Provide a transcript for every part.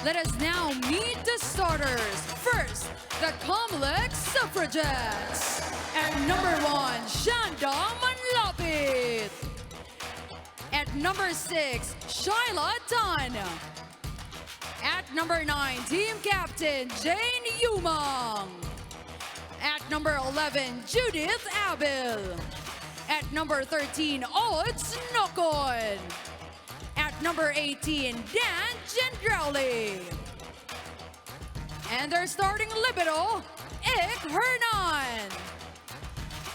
Let us now meet the starters. First, the COMELEC Suffragettes. At number 1, Shanda Manlapit. At number 6, Shyla Tan. At number 9, Team Captain Jane Yumang. At number 11, Judith Abel. At number 13, Odds Nokon. At number 18, Dan Gendrauli. And their starting libero, Ik Hernan.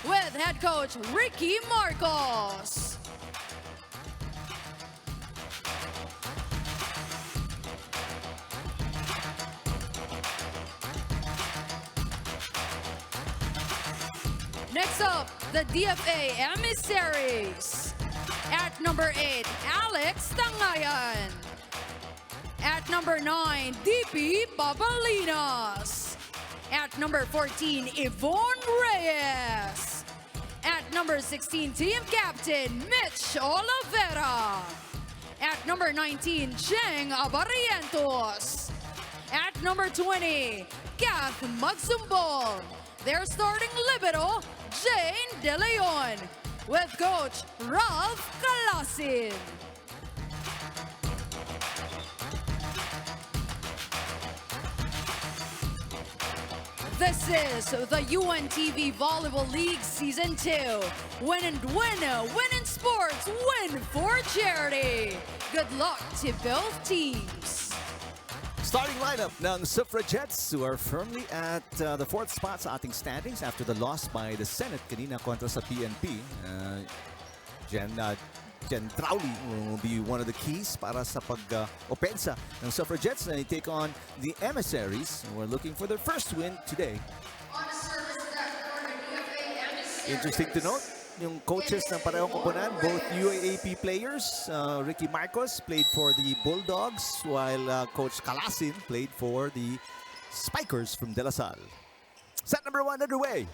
With head coach Ricky Marcos. Next up, the DFA Emissaries. At number 8, Alex Tangayan. At number 9, DP Babalinas. At number 14, Yvonne Reyes. At number 16, Team Captain Mitch Oliveira. At number 19, Cheng Abarientos. At number 20, Kath Magsumbol. Their starting libero, Jane De Leon, with coach Ralph Calasin. This is the UNTV Volleyball League Season 2. Win and win, win in sports, win for charity. Good luck to both teams. Starting lineup ng Suffragettes who are firmly at the 4th spot sa ating standings after the loss by the Senate kanina kontra sa PNP. Jen Trowley will be one of the keys para sa pag-opensa ng Suffragettes na take on the Emissaries. We're looking for their first win today. Interesting to note, yung coaches ng parehong koponan, both UAAP players. Ricky Marcos played for the Bulldogs while Coach Calasin played for the Spikers from De La Salle. Set number 1 underway.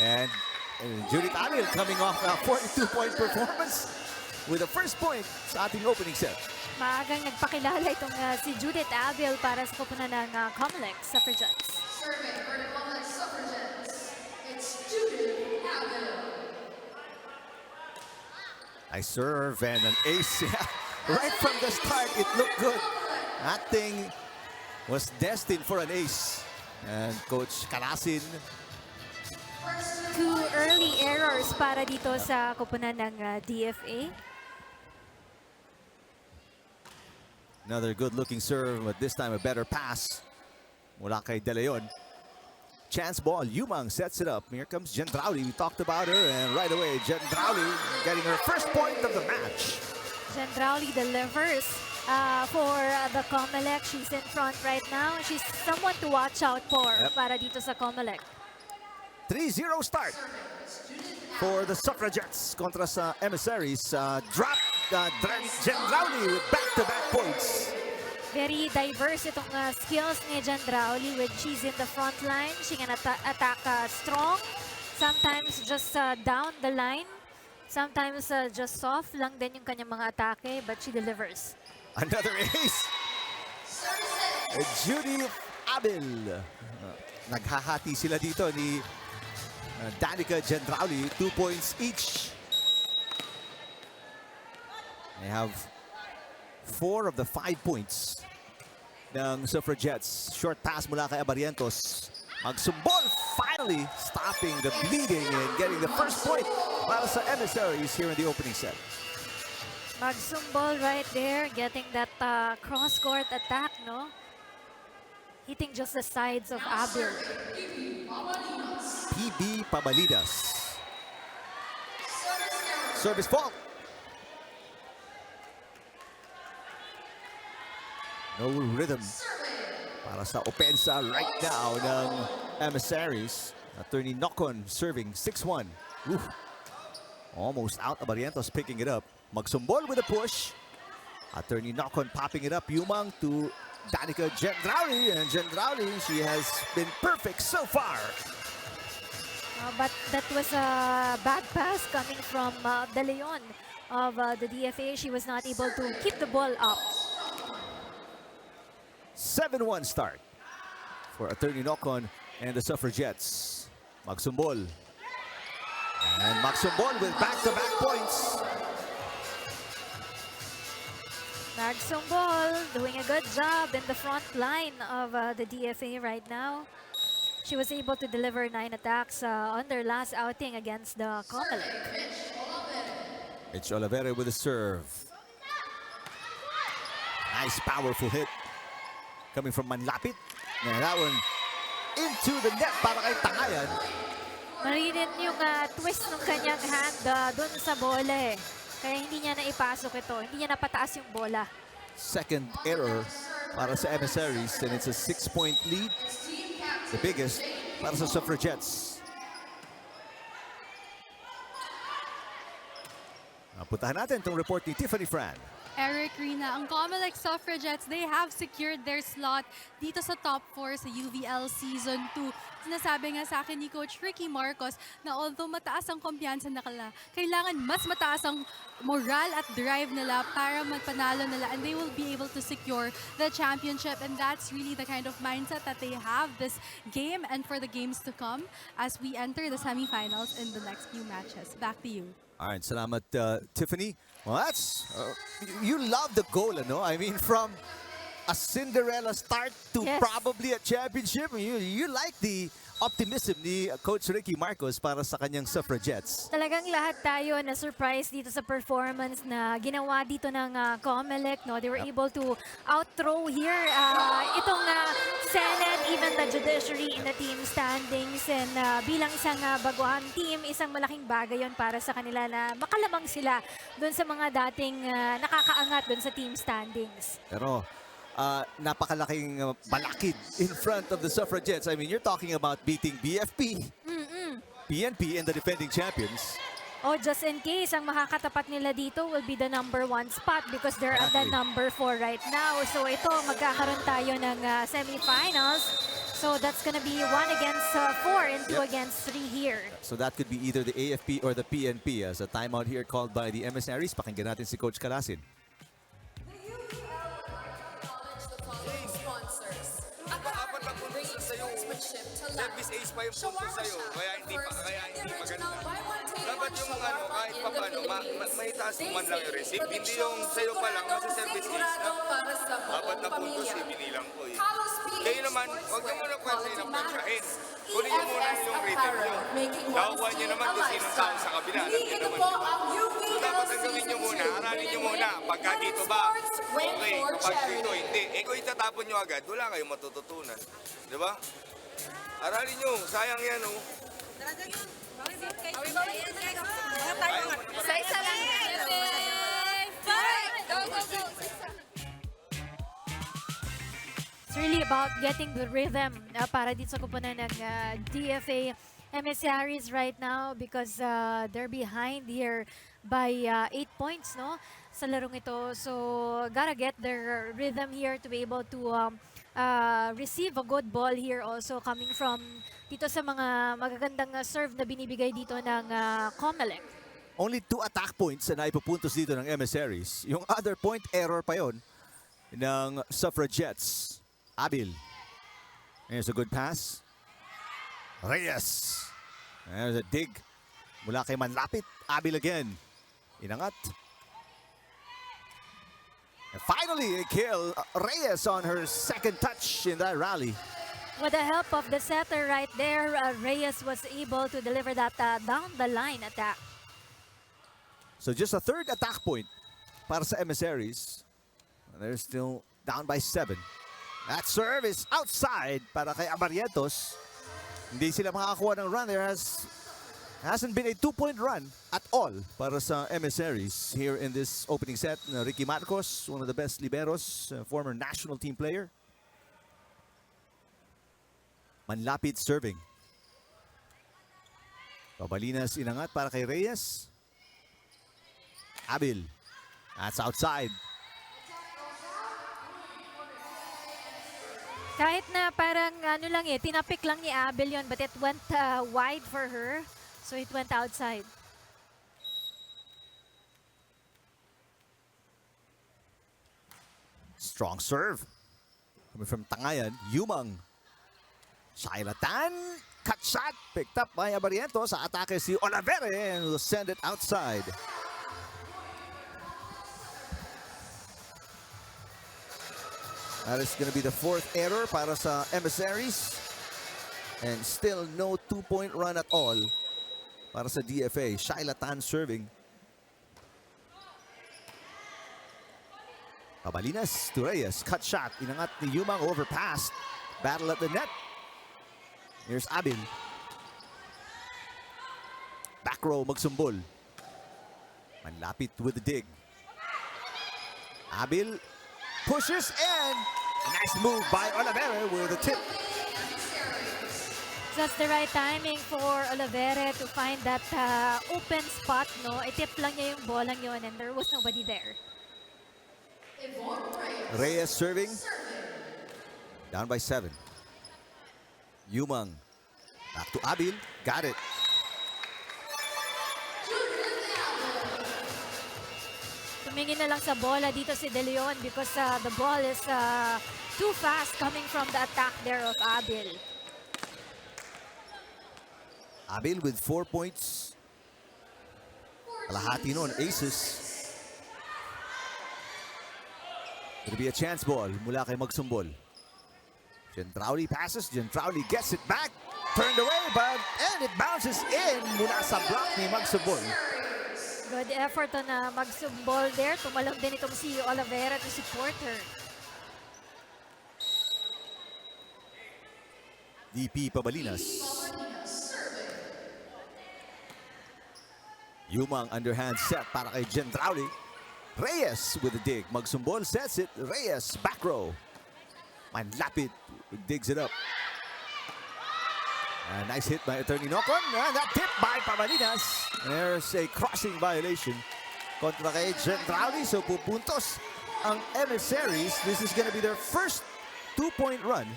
And Judith Abel coming off a 42-point performance with the first point sa ating opening set. Maagang nagpakilala itong si Judith Abel para sa koponan ng COMELEC Suffragettes. Serving for the COMELEC Suffragettes, it's Judith Abel. I serve and an ace. Right from the start, it looked good. That thing was destined for an ace. And Coach Calasin. 2 early errors para dito sa koponan ng DFA. Another good-looking serve, but this time a better pass. Mula kay De Leon. Chance ball, Yumang sets it up. Here comes Gendrauli. We talked about her, and right away, Gendrauli getting her first point of the match. Gendrauli delivers for the COMELEC. She's in front right now. She's someone to watch out for para dito sa COMELEC. 3-0 start for the Suffragettes kontra sa Emissaries. Drop Gendrauli with back-to-back points. Very diverse itong skills ni Gendrauli when she's in the front line. She can attack strong, sometimes just down the line, sometimes just soft lang din yung kanyang mga atake, but she delivers. Another ace. Judith Abel. Naghahati sila dito ni Danica Gendrauli, 2 points each. They have 4 of the 5 points ng Suffragettes. Short pass mula kay Abarientos. Magsumbol, finally stopping the bleeding and getting the first point para sa Emissaries here in the opening set. Magsumbol right there, getting that cross-court attack, no? Hitting just the sides of Abel. PB Pabalidas. Service fault. No rhythm para sa opensa right now ng Emissaries. Attorney Nokon serving 6-1. Almost out. Abarientos picking it up. Magsumbol with a push. Attorney Nokon popping it up. Yumang to Danica Gendrauli. And Gendrauli, she has been perfect so far. But that was a bad pass coming from De Leon of the DFA. She was not able to keep the ball up. 7-1 start for Attorney Nocon and the Suffragettes. Magsumbol. And Magsumbol with back-to-back points. Magsumbol doing a good job in the front line of the DFA right now. She was able to deliver 9 attacks on their last outing against the COMELEC. It's Olivera with a serve. Nice powerful hit coming from Manlapit. And that one into the net para kay Tangayan. Marinin yung twist ng kanyang hand dun sa bola eh. Kaya hindi niya naipasok ito. Hindi niya napataas yung bola. Second error para sa Emissaries, and it's a 6-point lead. The biggest para sa Suffragettes. Puntahan natin itong report ni Tiffany Fran. Eric Rina, ang COMELEC Suffragettes, they have secured their slot dito sa top 4 sa UVL Season 2. Sinasabi nga sa akin ni Coach Ricky Marcos na although mataas ang kumpiyansa nila, kailangan mas mataas ang moral at drive nila para magpanalo nila, and they will be able to secure the championship, and that's really the kind of mindset that they have this game and for the games to come as we enter the semifinals in the next few matches. Back to you. All right, salamat Tiffany. Well, that's, you love the goal, no? I mean, from a Cinderella start to Yes. probably a championship. You like the optimism ni Coach Ricky Marcos para sa kanyang Suffragettes. Talagang lahat tayo na surprise dito sa performance na ginawa dito ng COMELEC. No? They were able to outthrow here itong Senate, even the judiciary in the team standings. And bilang isang baguhan team, isang malaking bagay yon para sa kanila na makalamang sila dun sa mga dating nakakaangat dun sa team standings. Pero napakalaking balakid in front of the Suffragettes. I mean, you're talking about beating BFP, PNP, and the defending champions. Oh, just in case, ang makakatapat nila dito will be the #1 spot because they're at the #4 right now. So ito, magkakaroon tayo ng semifinals. So that's gonna be 1 against 4 and 2 against 3 here. So that could be either the AFP or the PNP as a timeout here called by the Emissaries. Pakinggan natin si Coach Calasin. Service ace pa yung punto sa'yo, kaya hindi maganda. Dapat yung kahit pa paano, may taas man lang yung receive. Hindi yung sa'yo pa lang, nasa service ace na. Dapat na punto si binilang ko eh. Kayo naman, huwag na muna kwansahin ang pagsahin. Kunin nyo muna yung rating nyo. Nakukuha nyo naman kung sinong tao sa kabila. Nandiyan naman nyo. So dapat ang gawin nyo muna, aralin nyo muna. Pagka dito ba, okay. Kapag dito, hindi. Eh kung itatapon nyo agad, wala kayong matututunan. Diba? Aralin nyo, sayang yan oh. Sa isa lang. It's really about getting the rhythm para dito sa kupunan ng DFA Emissaries right now because they're behind here by 8 points, no, sa larong ito. So gotta get their rhythm here to be able to receive a good ball here also coming from dito sa mga magagandang serve na binibigay dito ng COMELEC. Only 2 attack points na ipupuntos dito ng Emissaries. Yung other point, error pa yon ng Suffragettes. Abil. There's a good pass. Reyes. There's a dig. Mula kay Manlapit. Abil again. Inangat. And finally, a kill. Reyes on her second touch in that rally. With the help of the setter right there, Reyes was able to deliver that down the line attack. So just a 3rd attack point para sa Emissaries. They're still down by 7. That serve is outside para kay Abarrientos. Hindi sila makakakuha ng run. There hasn't been a 2-point run at all para sa Emissaries here in this opening set. Ricky Marcos, one of the best liberos, former national team player. Manlapit serving. Pabalinas inangat para kay Reyes. Abil. That's outside. Kahit na parang ano lang tinapik lang ni Abel yun, but it went wide for her. So it went outside. Strong serve. Coming from Tangayan, Yumang. Shailatan, cut shot, picked up by Abariento. Sa atake si Olivere and will send it outside. That is going to be the fourth error para sa Emissaries. And still no two-point run at all para sa DFA. Shailatan serving. Pabalinas to Reyes, cut shot. Inangat ni Yumang, overpassed. Battle at the net. Here's Abil. Back row, magsumbol. Manlapit with the dig. Abil pushes and a nice move by Olivere with a tip. That's the right timing for Olivere to find that open spot, no? I-tip lang niya yung bolang yun and there was nobody there. Reyes serving. Down by 7. Yumang. Back to Abil. Got it. Tumingin na lang sa bola dito si De Leon because the ball is too fast coming from the attack there of Abil. Abil with 4 points. Kalahati nun, aces. It'll be a chance ball mula kay Magsumbol. Gentrauli passes. Gentrauli gets it back. Turned away, and it bounces in mula sa block ni Magsumbol. Good effort on Magsumbol there. Tumalong din itong si Olivere to support her. DP Pabalinas. Yumang underhand set para kay Gentrauli. Reyes with the dig. Magsumbol sets it. Reyes back row. Manlapit digs it up. A nice hit by Attorney Nocon. And that tip by Pabalinas. There's a crossing violation kontra kay Gentrauli. So pupuntos ang Emissaries. This is going to be their first two-point run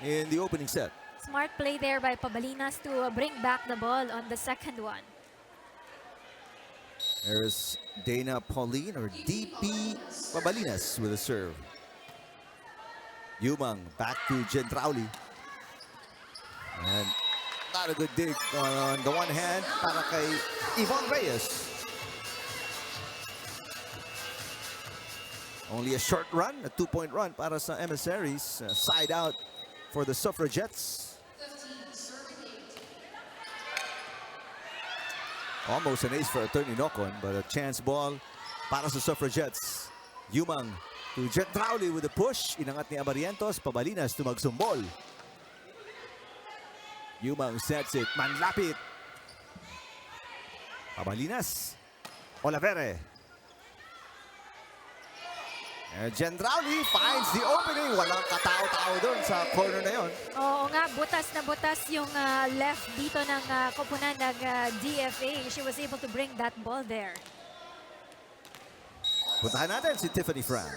in the opening set. Smart play there by Pabalinas to bring back the ball on the second one. There's Dana Pauline or DP Pabalinas with a serve. Yumang back to Gentrauli. And not a good dig on the one hand para kay Yvonne Reyes. Only a short run, a two-point run para sa Emissaries. Side out for the Suffragettes. Almost an ace for Attorney Nocon, but a chance ball para sa Suffragettes. Yumang to Gentrauli with a push. Inangat ni Abarientos. Pabalinas to Magsumbol. Yumang sets it. Manlapit. Pabalinas. Olivere. And Gentrauli finds the opening. Walang katao-tao doon sa corner na yon. Oo nga, butas na butas yung left dito ng koponan ng DFA. She was able to bring that ball there. Puntahan natin si Tiffany Fran.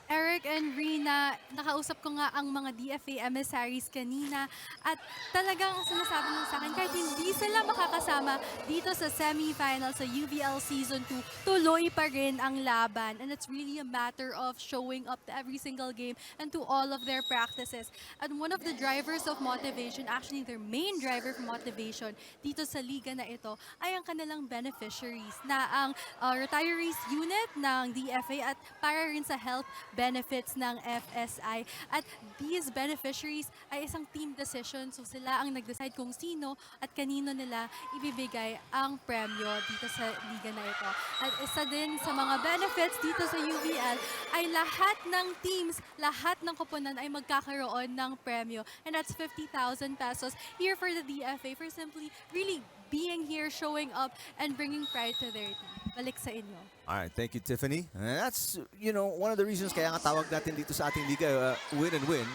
Eric and Rina, nakausap ko nga ang mga DFA emissaries kanina at talagang sinasabi nila sa akin kahit hindi sila makakasama dito sa semifinal sa UVL Season 2, tuloy pa rin ang laban. And it's really a matter of showing up to every single game and to all of their practices. And one of the drivers of motivation, actually their main driver for motivation dito sa liga na ito ay ang kanilang beneficiaries na ang retirees unit ng DFA at para rin sa health benefits ng FSI. At these beneficiaries ay isang team decision. So sila ang nag-decide kung sino at kanino nila ibibigay ang premyo dito sa liga na ito. At isa din sa mga benefits dito sa UVL ay lahat ng teams, lahat ng koponan ay magkakaroon ng premyo. And that's 50,000 pesos here for the DFA for simply really being here, showing up, and bringing pride to their team. Balik sa inyo. All right, thank you, Tiffany. And that's, you know, one of the reasons kaya nga tawag natin dito sa ating liga, win and win.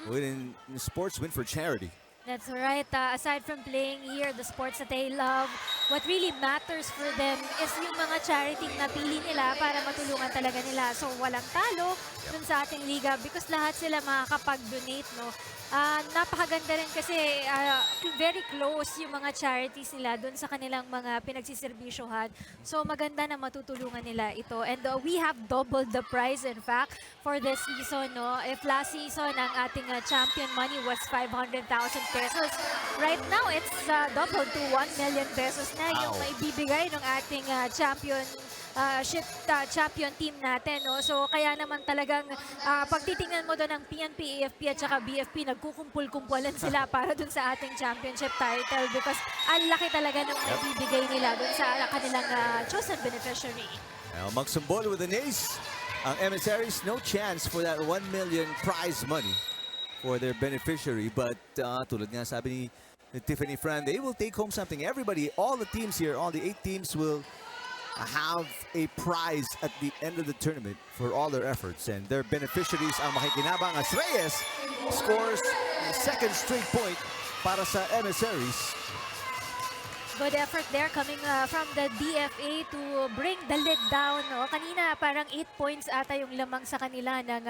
Win in sports, win for charity. That's right. Aside from playing here, the sports that they love, what really matters for them is yung mga charity na pili nila para matulungan talaga nila. So walang talo dun sa ating liga because lahat sila makakapag-donate, no? Napakaganda rin kasi very close yung mga charities nila dun sa kanilang mga pinagsiservisyohan. So maganda na matutulungan nila ito. And we have doubled the prize, in fact, for this season, no? If last season ang ating champion money was 500,000 pesos, right now it's doubled to 1 million pesos na yung maibibigay ng ating champion team natin, no? So kaya naman talagang pag titingnan mo doon ng PNP, AFP at saka BFP, nagkukumpul-kumpulan sila para doon sa ating championship title because ang laki talaga ng maibibigay nila doon sa kanilang chosen beneficiary. Now, magsumbol with an ace. Ang Emissaries, no chance for that 1 million prize money for their beneficiary. But tulad nga sabi ni Tiffany Fran, they will take home something. Everybody, all the teams here, all the 8 teams will have a prize at the end of the tournament for all their efforts. And their beneficiaries ang makikinabang as Reyes scores a second straight point para sa Emissaries. Good effort there coming from the DFA to bring the lid down. No? Kanina parang 8 points ata yung lamang sa kanila ng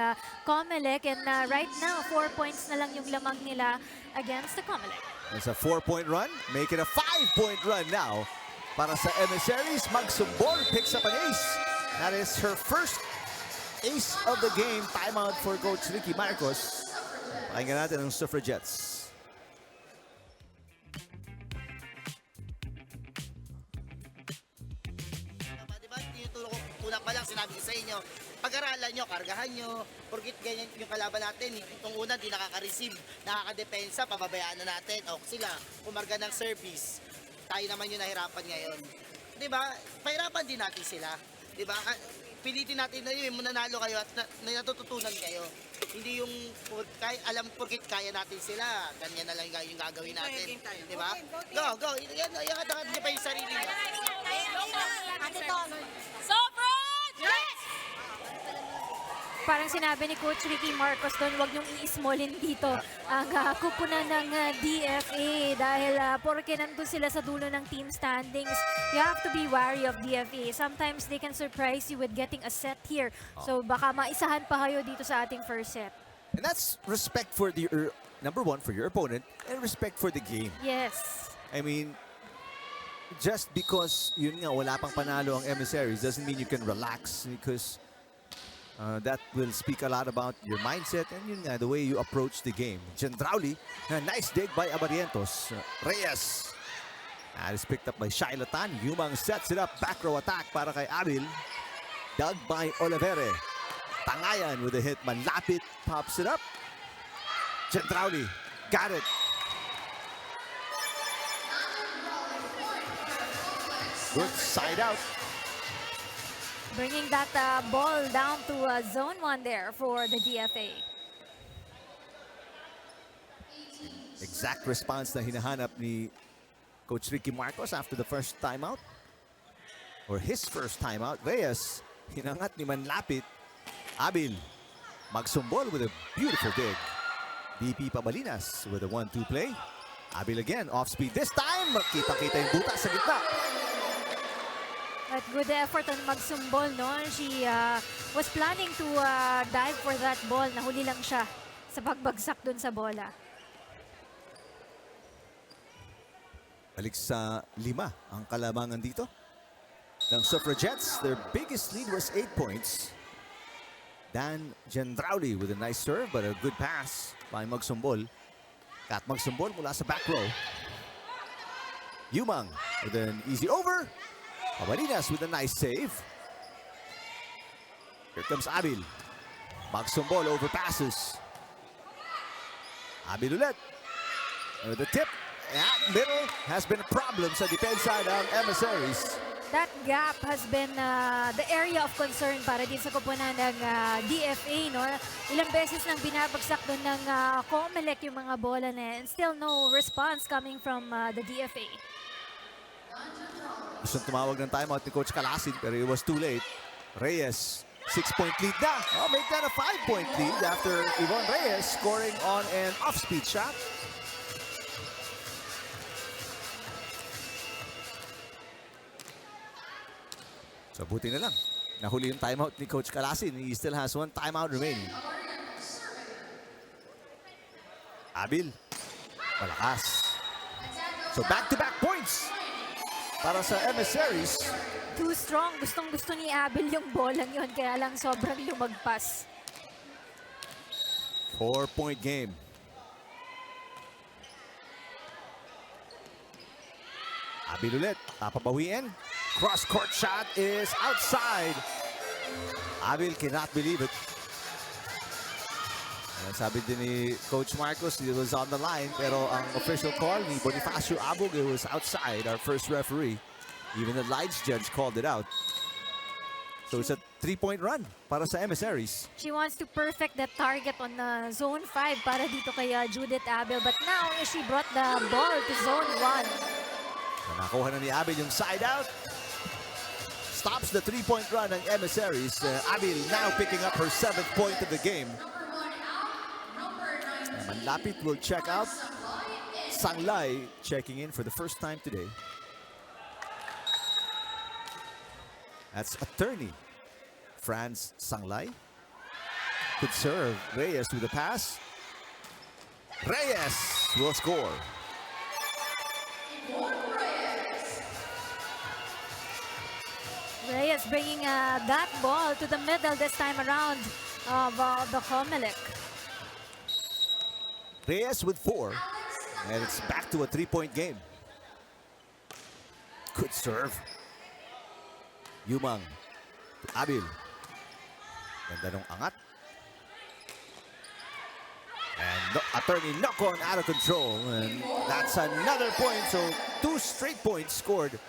COMELEC, and right now 4 points na lang yung lamang nila against the COMELEC. It's a 4-point run, make it a 5-point run now para sa Emissaries. Magsumbol picks up an ace. That is her first ace of the game. Timeout for Coach Ricky Marcos. Pakinggan natin ang Suffragettes. Una pa lang sinabi ko sa inyo, pag-aralan nyo, kargahan nyo, porkit ganyan yung kalaban natin, itong una di nakaka-receive, nakaka-depensa, pababayaan na natin, o sila, kumarga ng service, tayo naman yung nahirapan ngayon. Diba? Pahirapan din natin sila. Diba? Pilitin natin na yun, mananalo kayo at natututunan kayo. Hindi yung alam porkit kaya natin sila, ganyan na lang yung gagawin natin. Diba? Go, go! Yan nyo pa yung sarili nyo. Parang sinabi ni Coach Ricky Marcos doon, huwag niyong i-smallin dito ang kupunan ng DFA dahil porke nandun sila sa dulo ng team standings, you have to be wary of DFA. Sometimes they can surprise you with getting a set here. So baka maisahan pa kayo dito sa ating first set. And that's respect for the, number one, for your opponent, and respect for the game. Yes. I mean, just because yun nga, wala pang panalo ang Emissaries doesn't mean you can relax because that will speak a lot about your mindset and yun nga, the way you approach the game. Gendrauli, nice dig by Abarientos. Reyes. That is picked up by Shaila Tan. Yumang sets it up. Back row attack para kay Aril. Dug by Olivere. Tangayan with a hit. Manlapit pops it up. Gendrauli got it. Good side out. Bringing that ball down to zone 1 there for the DFA. Exact response na hinahanap ni Coach Ricky Marcos after the first timeout. Or his first timeout. Reyes, hinangat ni Manlapit. Abil, magsumbol with a beautiful dig. BP Pabalinas with a 1-2 play. Abil again, off speed this time. Kita-kita yung butas sa gitna. But good effort on magsumbol, no? She was planning to dive for that ball. Nahuli lang siya sa pagbagsak dun sa bola. Balik sa 5 ang kalamangan dito ng Suffragettes. Their biggest lead was 8 points. Dan Gendrauli with a nice serve but a good pass by Magsumbol. Kat Magsumbol mula sa back row. Yumang with an easy over. Abarinas with a nice save. Here comes Abil. Magsumbol overpasses. Abil ulit. With the tip. At middle has been a problem sa depensa ng Emissaries. That gap has been the area of concern para din sa koponan ng DFA, no? Ilang beses nang binabagsak doon ng COMELEC yung mga bola na and still no response coming from the DFA. Gustong tumawag ng timeout ni Coach Calasin pero it was too late. Reyes, 6-point lead na. Oh, make that a 5-point lead after Yvonne Reyes scoring on an off-speed shot. So buti na lang. Nahuli yung timeout ni Coach Calasin. He still has one timeout remaining. Abil. Malakas. So back-to-back points para sa Emissaries. Too strong. Gustong-gusto ni Abil yung bolang yon, kaya lang sobrang lumagpas. 4-point game. Abil ulit. Papabawiin. Cross-court shot is outside. Abil cannot believe it. Sabi din ni Coach Marcos, it was on the line. Pero ang official call ni Bonifacio Abog, it was outside, our first referee. Even the lights judge called it out. So it's a 3-point run para sa Emissaries. She wants to perfect the target on zone 5 para dito kay Judith Abel. But now, she brought the ball to zone 1. Nakuha na ni Abil yung side out. Stops the 3-point run ng Emissaries. Abil now picking up her 7th point of the game. Manlapit will check out. Sanglay checking in for the first time today. That's attorney Franz Sanglay. Could serve. Reyes with a pass. Reyes will score. Reyes bringing that ball to the middle this time around of the COMELEC. Reyes with 4. And it's back to a 3-point game. Good serve. Yumang to Abil. Ganda nung angat. And attorney Nocon out of control. And that's another point. So 2 straight points scored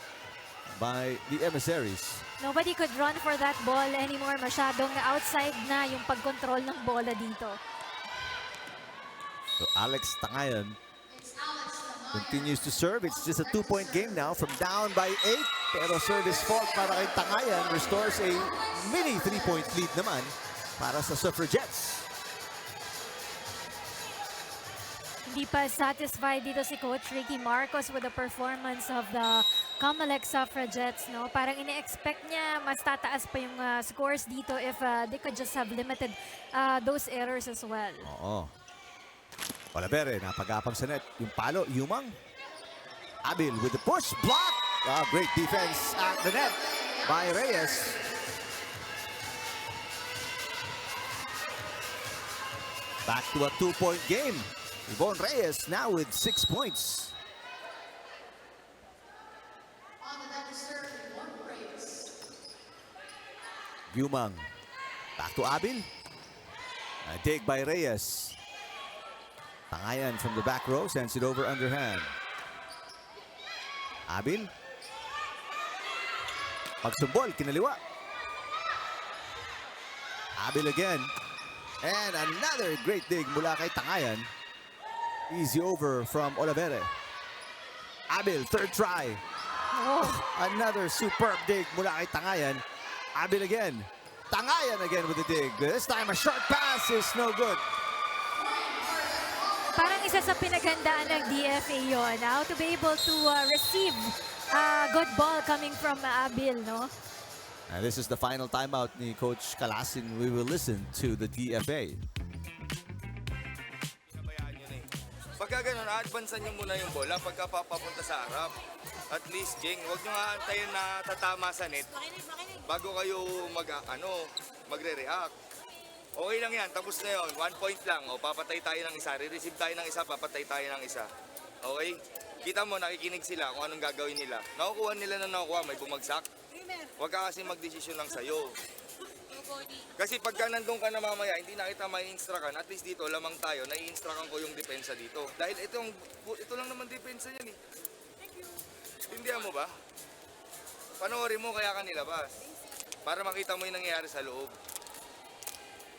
by the Emissaries. Nobody could run for that ball anymore. Masyadong outside na yung pagkontrol ng bola dito. So Alex Tangayan continues to serve. It's just a 2-point game now from down by 8. Pero service fault para kay Tangayan restores a mini 3-point lead naman para sa Suffragettes. Hindi pa satisfied dito si Coach Ricky Marcos with the performance of the COMELEC Suffragettes. No? Parang ine-expect niya mas tataas pa yung scores dito if they could just have limited those errors as well. Oo. Palavere, napagapang sa net. Yung palo, Yumang. Abil with the push, block. Great defense at the net by Reyes. Back to a 2-point game. Yvonne Reyes now with 6 points. Yumang. Back to Abil. A dig by Reyes. Tangayan from the back row sends it over underhand. Abil. Pagsumbol, kinaliwa. Abil again. And another great dig mula kay Tangayan. Easy over from Olivere. Abil, third try. Oh. Another superb dig mula kay Tangayan. Abil again. Tangayan again with the dig. This time a short pass is no good. Parang isa sa pinaghandaan ng DFA yun. How to be able to receive a good ball coming from Abil, no? And this is the final timeout ni Coach Calasin. We will listen to the DFA. Pagka ganun, advancean nyo muna yung bola pagka papapunta sa harap. At least, Jing, huwag nyo nga antayin na tatama sa net bago kayo magre-react. Okay lang yan, tapos na yun. 1 point lang. O, papatay tayo ng isa. Re-receive tayo ng isa, papatay tayo ng isa. Okay? Kita mo, nakikinig sila kung anong gagawin nila. Nakukuha nila na nakukuha, may bumagsak. Huwag ka kasi magdesisyon lang sa'yo. Kasi pagka nandun ka na mamaya, hindi na kita mai-instructan. At least dito, lamang tayo, nai-instructan ko yung depensa dito. Dahil ito lang naman depensa yan eh. Tindihan mo ba? Panoorin mo kaya ka nilabas. Para makita mo yung nangyayari sa loob.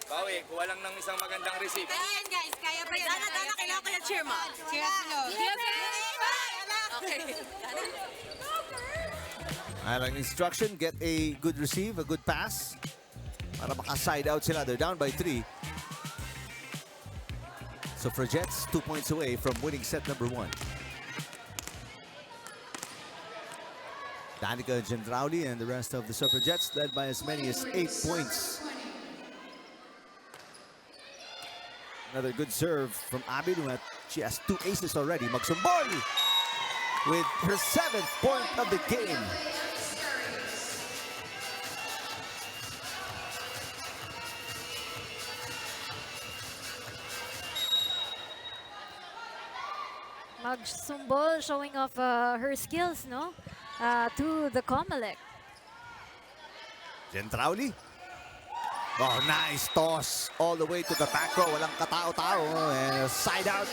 Bawi, kuha lang ng isang magandang receive. Kaya yan guys, kaya pa yan. Dana, kailangan ko yung cheer mo. Cheer mo. Okay. Ang instruction, get a good receive, a good pass. Para maka-side out sila. They're down by 3. Suffragettes 2 points away from winning set number 1. Danica Gendrauli and the rest of the Suffragettes led by as many as 8 points. Another good serve from Abby. She has 2 aces already. Magsumbol with her 7th point of the game. Magsumbol showing off her skills, no? To the COMELEC. Gendrauli. Oh, nice toss all the way to the back row. Walang katao-tao. And a side out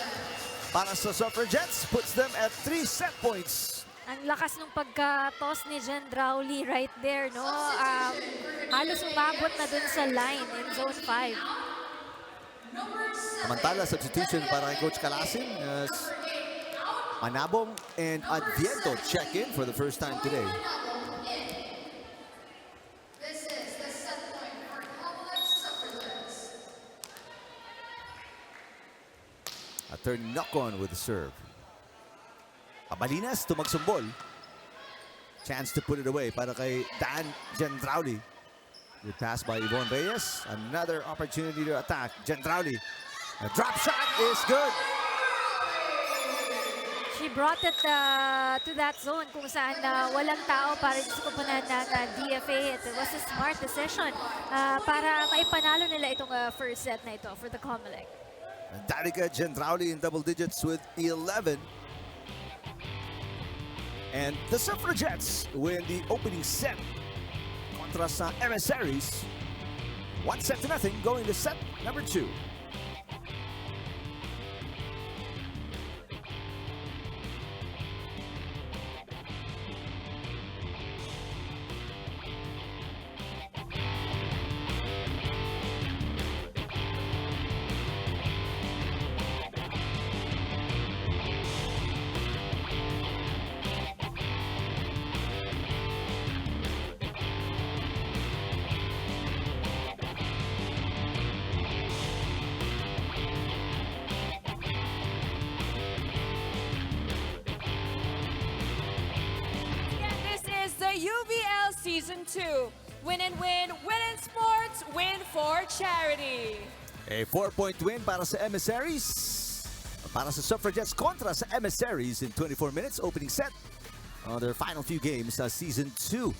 para sa Suffragettes puts them at 3 set points. Ang lakas ng pagka-toss ni Gendrauli right there, no? Halos umabot na dun sa line in zone 5. Samantala, substitution para kay Coach Calasin as Manabong and Adviento check in for the first time today. This is the set point for COMELEC Suffragettes. A third knock-on with the serve. Abalinas to Magsumbol. Chance to put it away para kay Dan Gendrauli. Good pass by Yvonne Reyes. Another opportunity to attack. Gendrauli. A drop shot is good. She brought it to that zone kung saan walang tao para sa kupunan ng DFA. It was a smart decision para maipanalo nila itong first set na ito for the COMELEC. Danica Gendrauli in double digits with 11. And the Suffragettes win the opening set contra sa Emissaries. 1-0 going to set number 2. UVL Season 2. Win and win, win in sports, win for charity. A 4-point win para sa Emissaries. Para sa Suffragettes kontra sa Emissaries in 24 minutes opening set on their final few games sa Season 2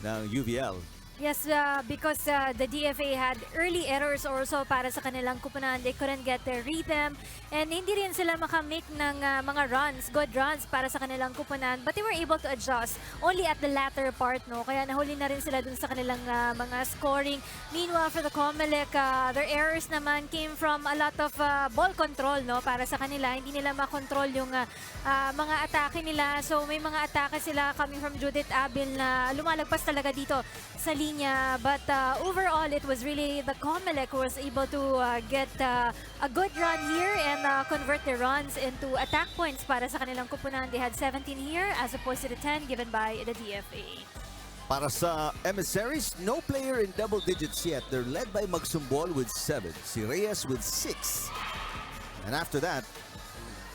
ng UVL. Yes, because the DFA had early errors also para sa kanilang kupunan. They couldn't get their rhythm. And hindi rin sila makamake ng mga runs, good runs para sa kanilang kupunan. But they were able to adjust only at the latter part, no? Kaya nahuli na rin sila dun sa kanilang mga scoring. Meanwhile, for the COMELEC, their errors naman came from a lot of ball control, no? Para sa kanila, hindi nila makontrol yung mga atake nila. So may mga atake sila coming from Judith Abil na lumalagpas talaga dito sa linya. But overall, it was really the COMELEC who was able to get a good run here and convert their runs into attack points para sa kanilang kupunan. They had 17 here as opposed to the 10 given by the DFA. Para sa Emissaries, no player in double digits yet. They're led by Magsumbol with 7, si Reyes with 6. And after that,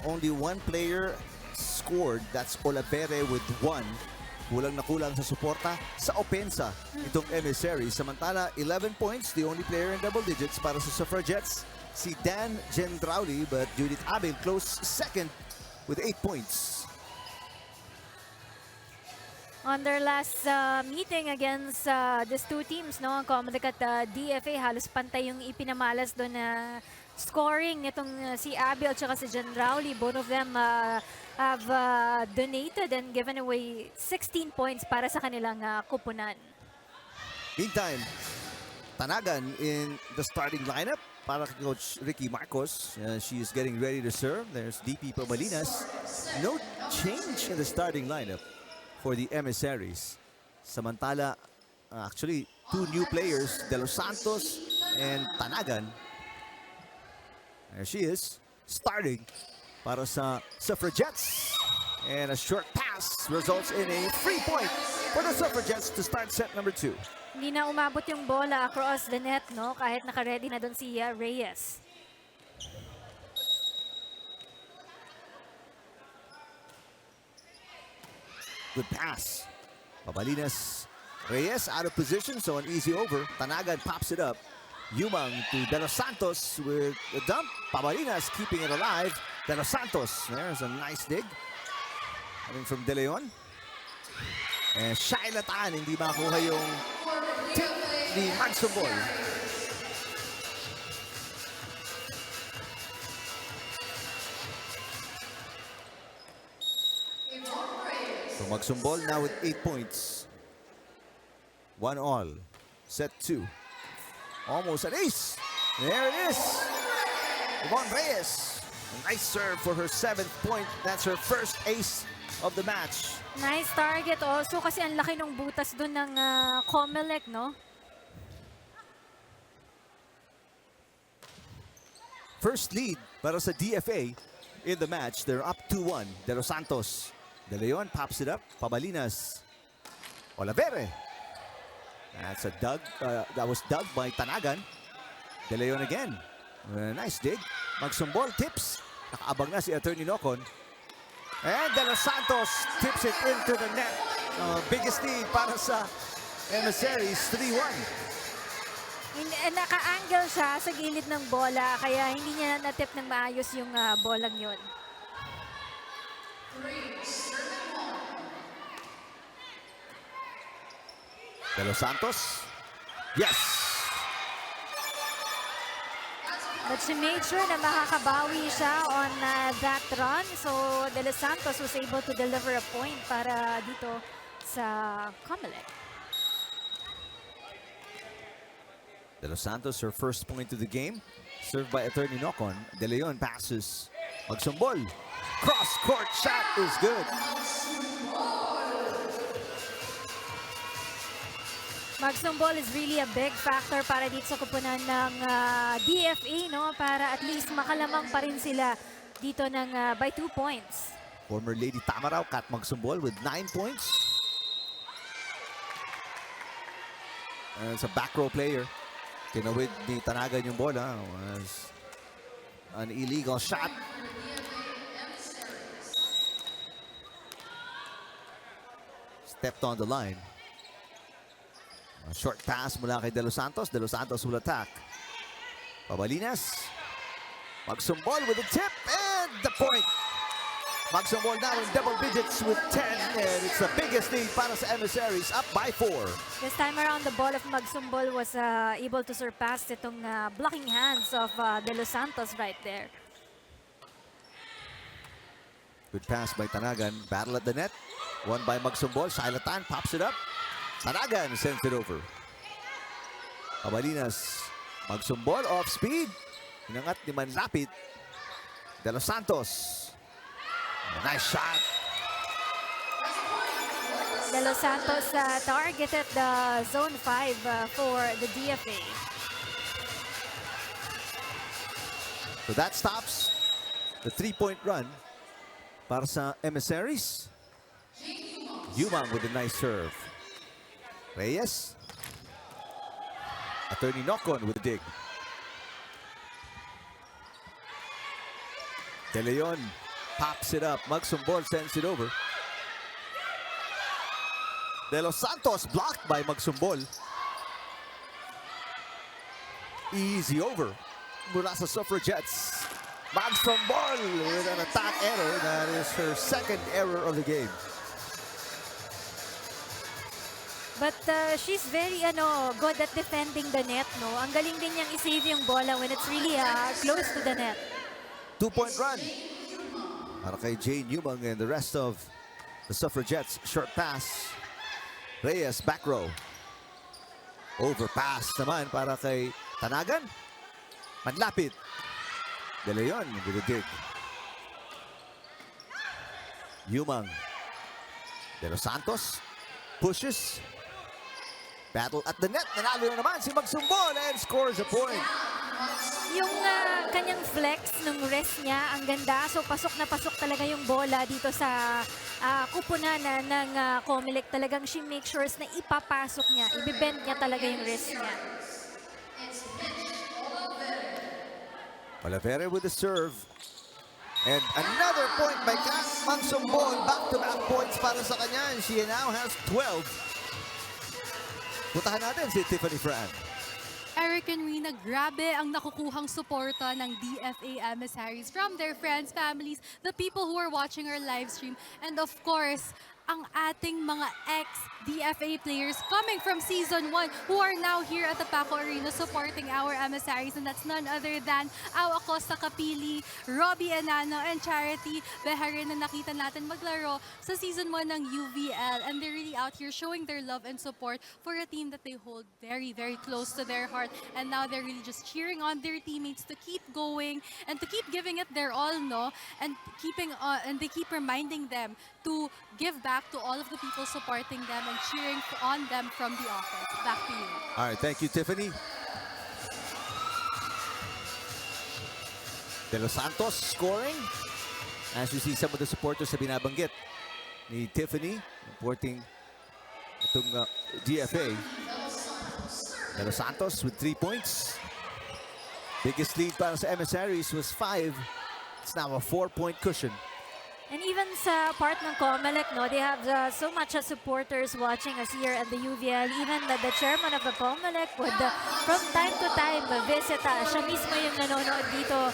only one player scored. That's Olapere with 1. Kulang na kulang sa suporta sa opensa itong Emissaries. Samantala, 11 points, the only player in double digits para sa Suffragettes, si Dan Gendrauli, but Judith Abel close second with 8 points. On their last meeting against these two teams, no, ang COMELEC at DFA, halos pantay yung ipinamalas doon na scoring nitong si Abel at si Gendrauli. Both of them have donated and given away 16 points para sa kanilang kupunan. Meantime, Tanagan in the starting lineup para kay Coach Ricky Marcos. She is getting ready to serve. There's DP Pamalinas. No change in the starting lineup for the Emissaries. Samantala, actually, 2 new players, De Los Santos and Tanagan. There she is, starting para sa Suffragettes. And a short pass results in a free point for the Suffragettes to start set number 2. Hindi na umabot yung bola across the net, no? Kahit naka-ready na doon si Reyes. Good pass. Pabalinas Reyes out of position, so an easy over. Tanagan pops it up. Yumang to De Los Santos with a dump. Pabalinas keeping it alive. De Los Santos, there's a nice dig. Coming from De Leon. And Shaila Tan, hindi makuha yung tip ni Magsumbol. So Magsumbol now with 8 points. 1-all. Set 2. Almost an ace. There it is. Yvonne Reyes. A nice serve for her 7th point. That's her first ace of the match. Nice target also kasi ang laki ng butas doon ng COMELEC, no? First lead para sa DFA in the match. They're up 2-1. De Los Santos. De Leon pops it up. Pabalinas. Olavere. That's a dug. That was dug by Tanagan. De Leon again. Nice dig. Magsumbol tips. Nakaabang na si Attorney Nocon. And De Los Santos tips it into the net. Biggest lead para sa Emissaries, 3-1. Naka-angle siya sa gilid ng bola, kaya hindi niya natip ng maayos yung bolang yun. De Los Santos. Yes! But she made sure na makakabawi siya on that run. So, De Los Santos was able to deliver a point para dito sa COMELEC. De Los Santos, her first point of the game. Served by Attorney Nocon. De Leon passes. Magsumbol. Cross-court shot is good. Magsumbol is really a big factor para dito sa kupunan ng DFA, no? Para at least makalamang pa rin sila dito ng by 2 points. Former Lady Tamaraw, Kat Magsumbol with 9 points. And it's a back row player. Tinawid ni Tanagan yung bola. Was an illegal shot. Stepped on the line. A short pass mula kay De Los Santos. De Los Santos will attack. Pabalinas. Magsumbol with a tip and the point. Magsumbol now in double digits with 10, and it's the biggest lead para sa Emissaries, up by 4. This time around, the ball of Magsumbol was able to surpass itong blocking hands of De Los Santos right there. Good pass by Tanagan. Battle at the net. Won by Magsumbol. Shailatan pops it up. Tanagan sends it over. Pabalinas. Magsumbol off speed. Inangat ni Manlapit. De Los Santos. A nice shot. De Los Santos targeted the zone 5 for the DFA. So that stops the 3-point run para sa Emissaries. Yumang with a nice serve. Reyes. Attorney Nocon with a dig. De Leon pops it up. Magsumbol sends it over. De Los Santos blocked by Magsumbol. Easy over. Mula sa Suffragettes. Magsumbol with an attack error. That is her second error of the game. But she's very good at defending the net, no? Ang galing din niyang i-save yung bola when it's really close to the net. 2-point run para kay Jane Yumang and the rest of the Suffragettes. Short pass. Reyes back row. Overpass naman para kay Tanagan. Manlapit. De Leon with a dig. Yumang. De Los Santos pushes. Battle at the net. Nanalo na naman si Magsumbol and scores a point. Yung kanyang flex ng wrist niya, ang ganda. So pasok na pasok talaga yung bola dito sa kupunan ng COMELEC. Talagang she makes sure na ipapasok niya. Ibibend niya talaga yung wrist niya. Olavere with the serve. And another point by Kat Magsumbol. Back-to-back points para sa kanya. She now has 12. Puntahan natin si Tiffany Fran. Eric and Rina, grabe ang nakukuhang suporta ng DFA Emissaries from their friends, families, the people who are watching our live stream, and of course, ang ating mga ex-DFA players coming from Season 1 who are now here at the Paco Arena supporting our emissaries, and that's none other than Awa Costa Capili, Robbie Enano, and Charity Beharin na nakita natin maglaro sa Season 1 ng UVL, and they're really out here showing their love and support for a team that they hold very, very close to their heart, and now they're really just cheering on their teammates to keep going and to keep giving it their all, no? And they keep reminding them to give back to all of the people supporting them and cheering on them from the office. Back to you. All right, thank you, Tiffany. De Los Santos scoring. As you see, some of the supporters na binabanggit ni Tiffany, supporting itong DFA. De Los Santos with 3 points. Biggest lead para sa Emissaries was 5. It's now a 4-point cushion. And even sa part ng COMELEC, no, they have so much supporters watching us here at the UVL. Even the chairman of the COMELEC would, from time to time, visit. Siya mismo yung nanonood dito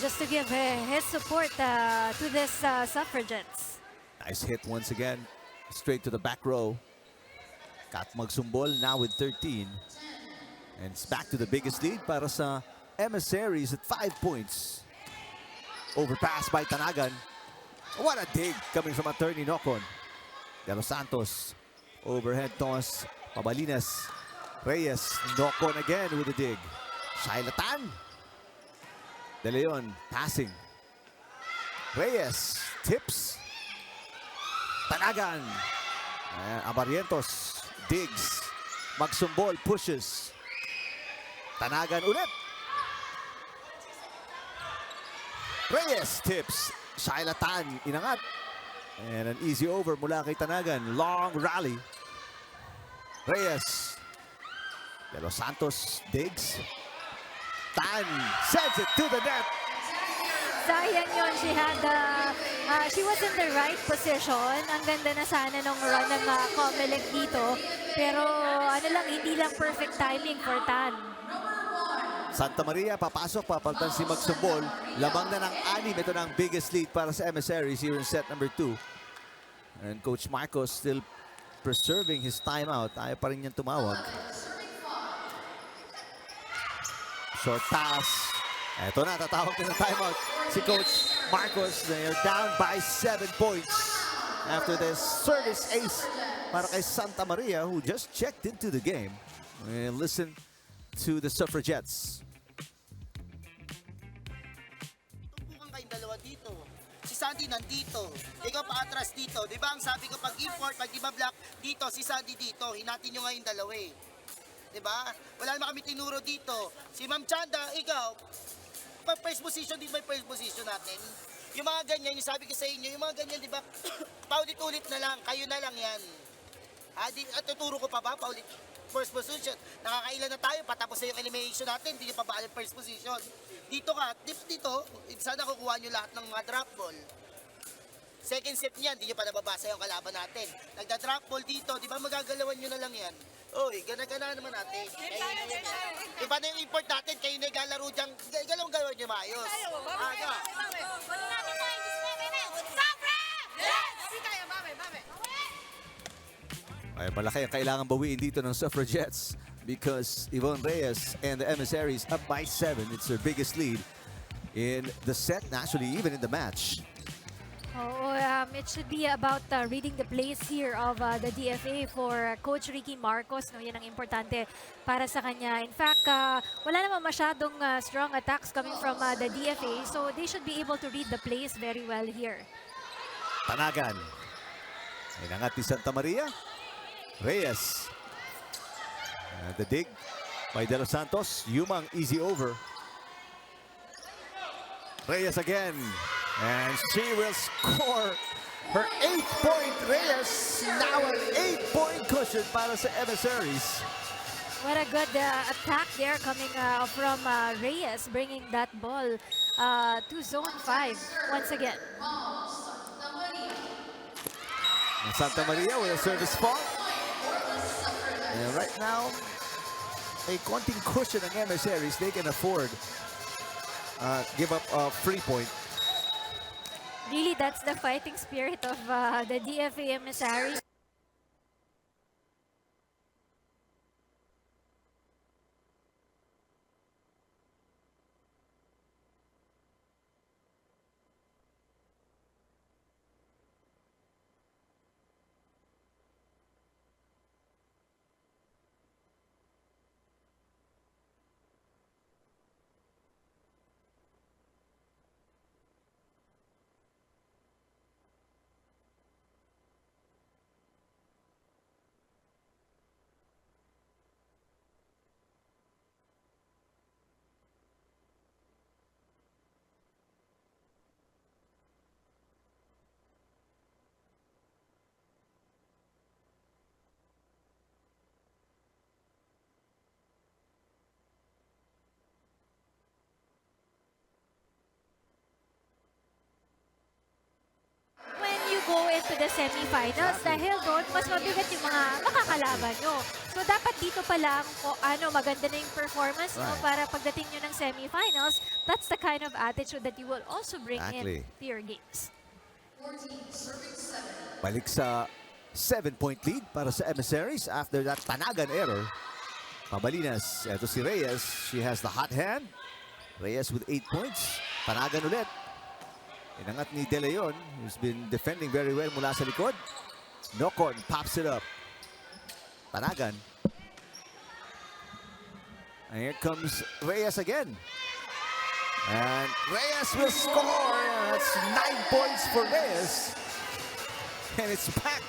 just to give his support to this suffragettes. Nice hit once again, straight to the back row. Kat Magsumbol now with 13. And it's back to the biggest lead para sa Emissaries at 5 points. Overpass by Tanagan. What a dig coming from attorney Nocon. De Los Santos, overhead toss, Pabalinas, Reyes, Nocon again with a dig. Shailatan, De Leon passing. Reyes, tips. Tanagan, Abarientos, digs. Magsumbol pushes. Tanagan ulit. Reyes tips. Shailatan inangat. And an easy over mula kay Tanagan. Long rally. Reyes. De Los Santos digs. Tan sends it to the net. Sayang yun. She was in the right position. Ang ganda na sana nung run ng COMELEC dito. Pero hindi lang perfect timing for Tan. Santa Maria, papasok, papalitan si Magsumbol. Lamang na ng 6. Ito na ang biggest lead para sa Emissaries here in set number 2. And Coach Marcos still preserving his timeout. Ayaw pa rin niyang tumawag. Short pass. Ito na, tatawag na ng timeout si Coach Marcos. They are down by 7 points after this service ace para kay Santa Maria, who just checked into the game. And listen to the Suffragettes. Tumpukan kayong dalawa dito. Si Sandy nandito. Ikaw pa-atras dito. Di ba ang sabi ko pag import, pag di ba-block dito, si Sandy dito. Hinatin nyo nga yung dalawa eh. Di ba? Wala naman kami tinuro dito. Si Ma'am Chanda, ikaw, pag first position, di ba yung first position natin? Yung mga ganyan, yung sabi ko sa inyo, yung mga ganyan, di ba? Paulit-ulit na lang, kayo na lang yan. Tuturo ko pa ba? Paulit. First position. Nakakailan na tayo, patapos na yung elimination natin, hindi nyo pa ba alam first position. Dito ka, dito, sana kukuha nyo lahat ng mga drop ball. Second set niyan, hindi nyo pa nababasa yung kalaban natin. Nagda-drop ball dito, di ba magagalawan nyo na lang yan? Uy, gana-gana naman natin. Iba na yung import natin, kayo na galaro dyan, galawang-galawan nyo maayos. Aga. Ay, malaki ang kailangan bawiin dito ng Suffragettes because Yvonne Reyes and the Emissaries up by 7. It's their biggest lead in the set, actually even in the match. It should be about reading the plays here of the DFA for Coach Ricky Marcos. No, yan ang importante para sa kanya. In fact, wala naman masyadong strong attacks coming from the DFA, so they should be able to read the plays very well here. Tanagan. Inangat ni Santa Maria. Reyes. The dig by De Los Santos. Yumang easy over. Reyes again. And she will score her 8th point. Reyes now an 8-point cushion para sa Emissaries. What a good attack there coming from Reyes, bringing that ball to zone 5 once again. Santa Maria with a service fault. And right now, may konting cushion ng Emissaries. They can afford give up a free point. Really, that's the fighting spirit of the DFA Emissaries. Go into the semifinals dahil doon mas mabigat yung mga makakalaban nyo. So dapat dito pa lang maganda na yung performance nyo para pagdating nyo ng semifinals, that's the kind of attitude that you will also bring in to your games. Balik sa 7-point lead para sa Emissaries after that Panagan error. Pabalinas, eto si Reyes. She has the hot hand. Reyes with 8 points. Panagan ulit. Inangat ni De Leon, who's been defending very well mula sa likod. Nocon pops it up. Panagan. And here comes Reyes again. And Reyes will score. That's 9 points for Reyes. And it's back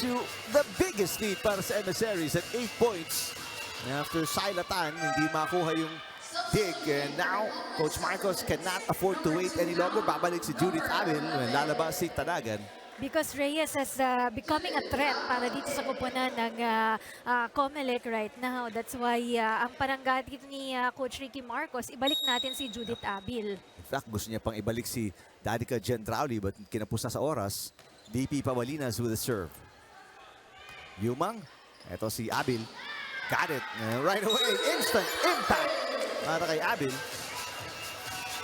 to the biggest lead para sa Emissaries at 8 points. After Silatan, hindi makuha yung dig, and now Coach Marcos cannot afford to wait any longer. Babalik si Judith Abel when lalabas si Tanagan. Because Reyes is becoming a threat para dito sa kupunan ng COMELEC right now. That's why ang pananggat dito ni Coach Ricky Marcos, ibalik natin si Judith Abel. In fact, gusto niya pang ibalik si Danica Gendrauli, but kinapos na sa oras. DP Pabalinas with a serve. Yumang, eto si Abel. Got it. Right away, instant impact para kay Abel.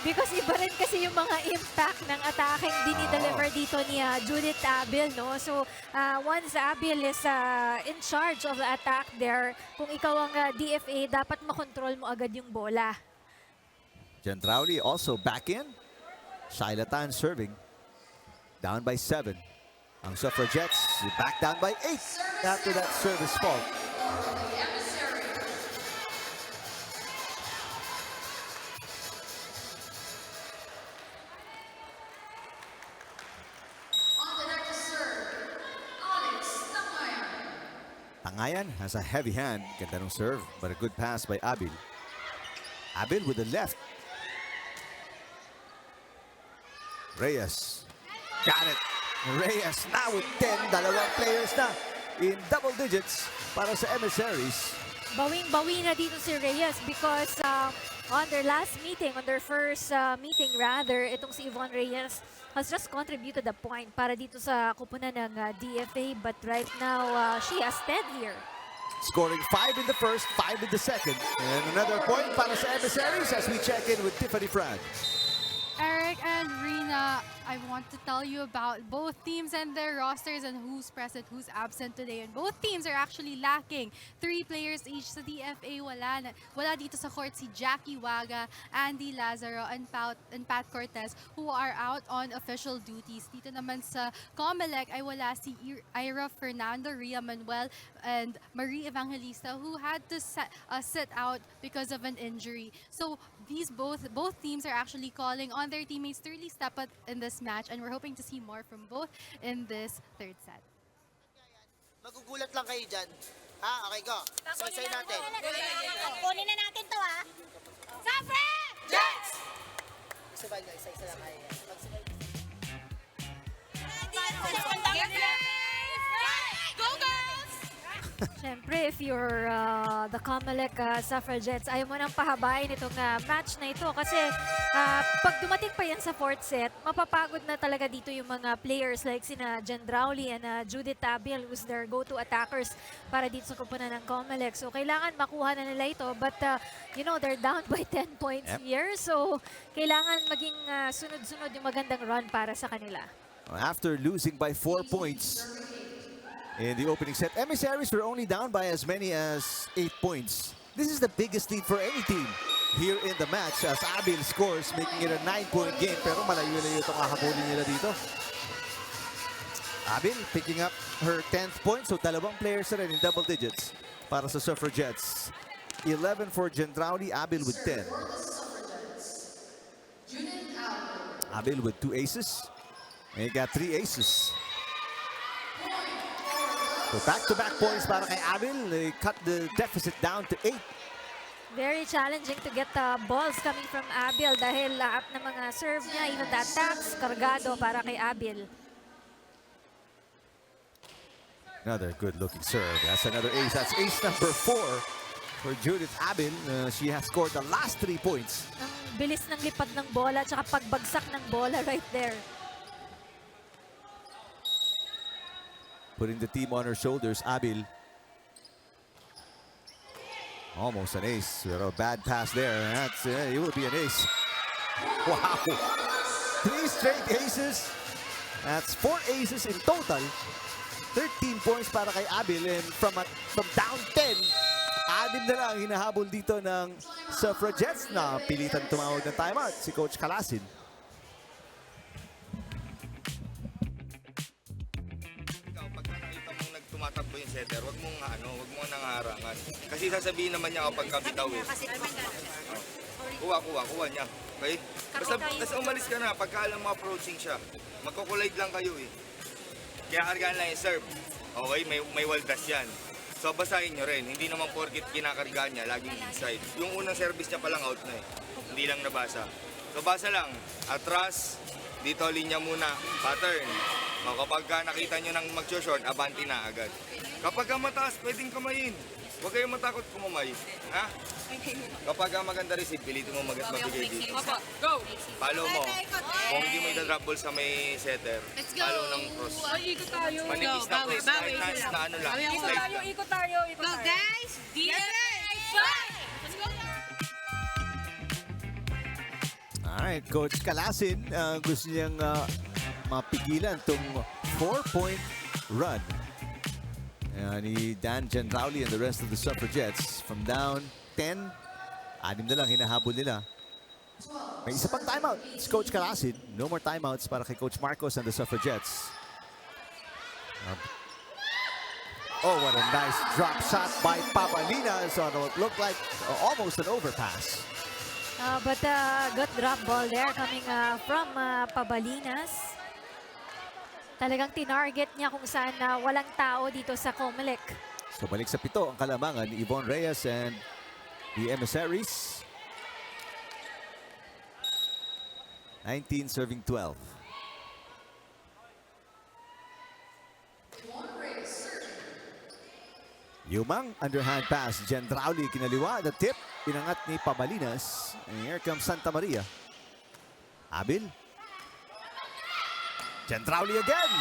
Because iba rin kasi yung mga impact ng attacking dinideliver dito ni Judith Abel, no? So, once Abel is in charge of the attack there, kung ikaw ang DFA, dapat makontrol mo agad yung bola. Gendrauli also back in. Shailatan serving. Down by 7. Ang Suffragettes back down by 8 after that service fault. Tangayan has a heavy hand. Ganda ng serve, but a good pass by Abel. Abel with the left. Reyes. Got it. Reyes now with 10. Dalawang players na in double digits para sa Emissaries. Bawing-bawi na dito si Reyes because on their last meeting, on their first meeting rather, itong si Yvonne Reyes has just contributed a point para dito sa kupunan ng DFA, but right now she has 10 here. Scoring 5 in the first, 5 in the second. And another point para sa Emissaries as we check in with Tiffany Frad. Eric and Rina, I want to tell you about both teams and their rosters and who's present, who's absent today. And both teams are actually lacking 3 players each. Sa DFA, wala dito sa court si Jackie Waga, Andy Lazaro, and Pat Cortez, who are out on official duties. Dito naman sa COMELEC ay wala si Ira Fernando, Ria Manuel, and Marie Evangelista, who had to sit out because of an injury. So these both teams are actually calling on their teammates to really step up in this match, and we're hoping to see more from both in this third set. Magugulat lang kayo dyan. Okay, go. Say natin. Kunin na natin to, ha? Suffragettes! Isa-isa lang kayo. Go, girls! Siyempre, if you're the COMELEC Suffragettes, ayaw mo nang pahabain itong match na ito kasi pag dumating pa yan sa fourth set, mapapagod na talaga dito yung mga players like sina Jen Drowley and Judith Abiel who's their go-to attackers para dito sa kupunan ng COMELEC. So, kailangan makuha na nila ito but, you know, they're down by 10 points here. So, kailangan maging sunod-sunod yung magandang run para sa kanila. After losing by 4 points in the opening set, Emissaries were only down by as many as 8 points. This is the biggest lead for any team here in the match as Abil scores, making it a 9-point game. Pero malayo-layo itong kahabulin nila dito. Abil picking up her 10th point. So dalawang players na rin in double digits para sa Suffragettes. 11 for Jendrauli, Abil with 10. Abil with 2 aces. And he got 3 aces. So back-to-back points para kay Abil. They cut the deficit down to 8. Very challenging to get the balls coming from Abil dahil lahat ng mga serve niya, even the attacks, kargado para kay Abil. Another good-looking serve. That's another ace. That's ace number 4 for Judith Abil. She has scored the last 3 points. Ang bilis ng lipad ng bola at saka pagbagsak ng bola right there. Putting the team on her shoulders, Abil. Almost an ace. A bad pass there. That's it will be an ace. Wow. 3 straight aces. That's 4 aces in total. 13 points para kay Abil. And from down 10, Abil na lang hinahabol dito ng Suffragettes na pilitan tumawag ng timeout si Coach Calasin. Tumatakbo yung setter, wag mong nangaharangan. Kasi sasabihin naman niya kapag kabitaw eh. Kuha niya. Okay? Basta umalis ka na, pagka alam mo approaching siya, magkukulide lang kayo eh. Kaya kargaan lang yung serve. Okay, may waldas yan. So basahin nyo rin, hindi naman porkit kinakargaan niya, laging inside. Yung unang service niya palang out na eh. Hindi lang nabasa. So basa lang, atras, dito linya muna, pattern. O, kapag nakita nyo nang mag-short, abanti na agad. Kapag mataas, pwedeng kamayin. Huwag kayong matakot kumamay. Ha? Kapag maganda receive, pilitin mo magbigay dito. Go! Follow mo. Kung hindi mo ita-drop ball sa may setter, follow ng cross. Ikot tayo. Manipis na cross, kahit na ano lang. Ikot tayo, ikot tayo. Go guys! DFA! Let's go! Alright, Coach Calasin, gusto niyang mapigilan itong 4-point run ni Dan Jendrauli and the rest of the Suffragettes. From down 10, 6 na lang hinahabol nila. May isa pang timeout. It's Coach Calasin. No more timeouts para kay Coach Marcos and the Suffragettes. Oh, what a nice drop shot by Pavalinas on what looked like almost an overpass. But good drop ball there coming from Pabalinas. Talagang tinarget niya kung saan walang tao dito sa COMELEC. So balik sa 7 ang kalamangan ni Yvonne Reyes and the Emissaries. 19 serving 12. Yumang underhand pass. Jendrauli kinaliwa. The tip. Pinangat ni Pabalinas. And here comes Santa Maria. Abil. Jendrauli again.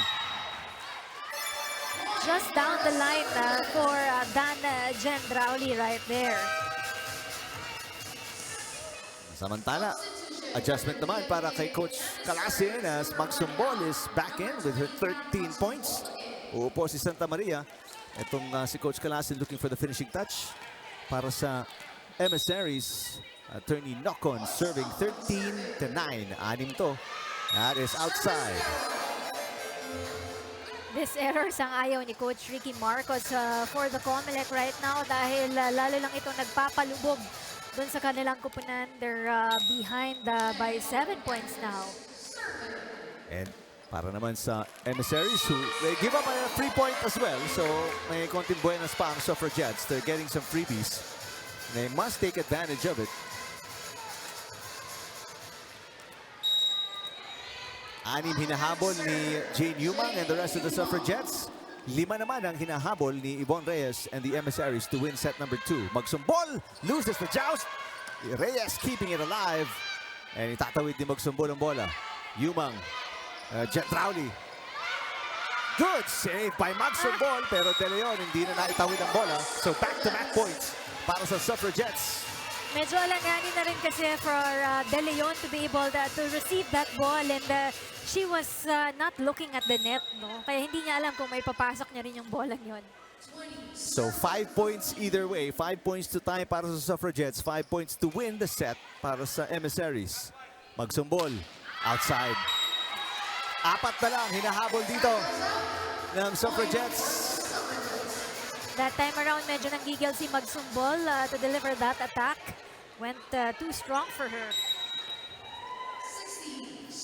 Just down the line for Dan Jendrauli right there. Samantala, adjustment naman para kay Coach Calasin as Magsumbol is back in with her 13 points. Uupo si Santa Maria. Itong si Coach Calasin looking for the finishing touch para sa Emissaries. Attorney Nocon serving 13-9. 6 to. That is outside. This errors ang ayaw ni Coach Ricky Marcos for the COMELEC right now dahil lalo lang ito nagpapalubog doon sa kanilang kupunan. They're behind by 7 points now. And para naman sa Emissaries who they give up a 3-point as well. So may konting buenas pa ang Suffragettes. They're getting some freebies. They must take advantage of it. Anim hinahabol ni Jane Yumang and the rest of the Suffragettes. 5 naman ang hinahabol ni Yvonne Reyes and the Emissaries to win set number 2. Magsumbol, loses the joust. Reyes keeping it alive. And itatawid ni Magsumbol ang bola. Yumang, Jet Rowley. Good save by Magsumbol, pero De Leon hindi na naitawid ang bola. So back-to-back points para sa Suffragettes. Medyo alanganin na rin kasi for De Leon to be able to receive that ball, and she was not looking at the net, no? Kaya hindi niya alam kung may papasok niya rin yung bolang yon. So 5 points either way. 5 points to tie para sa Suffragettes. 5 points to win the set para sa Emissaries. Magsumbol, outside. 4 na lang hinahabol dito ng Suffragettes. That time around, medyo nanggigil si Magsumbol to deliver that attack. Went too strong for her.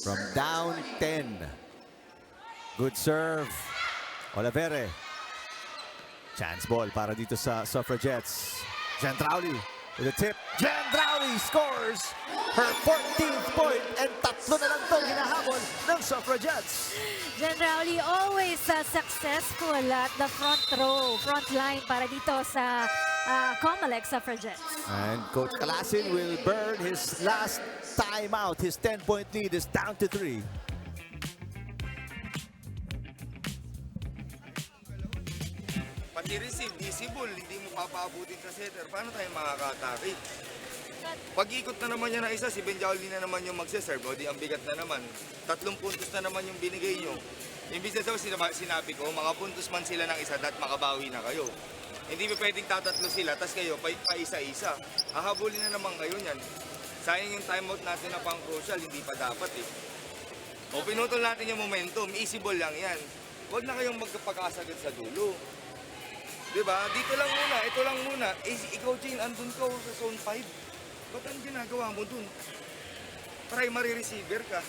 From down 10. Good serve. Olivere. Chance ball para dito sa Suffragettes. Jen Rowley with a tip. Jen Rowley scores her 14th point, and 3 na lang itong hinahabol ng Suffragettes. Jen Rowley always successful at the front line para dito sa COMELEC Suffragettes. And Coach Calasin will burn his last timeout. His 10-point lead is down to 3. Pati receive, visible, hindi mo papaabutin sa setter. Paano tayo makaka-atake? Pag-ikot na naman niya na isa, si Benjauli na naman yung magse-serve. O di ang bigat na naman. 3 puntos na naman yung binigay nyo. Imbis na daw sinabi ko, mga puntos man sila ng isa, dat makabawi na kayo. Hindi pa pwedeng tatatlo sila, tas kayo pa isa-isa. Hahabulin na naman kayo niyan. Sayang yung timeout natin na pang crucial, hindi pa dapat eh. O pinutol natin yung momentum, easy ball lang yan. Huwag na kayong magkapag-asagad sa dulo. Diba? Dito lang muna, ito lang muna. Ikaw, Jane, andun ka sa zone 5. Ba't ang ginagawa mo dun? Primary receiver ka.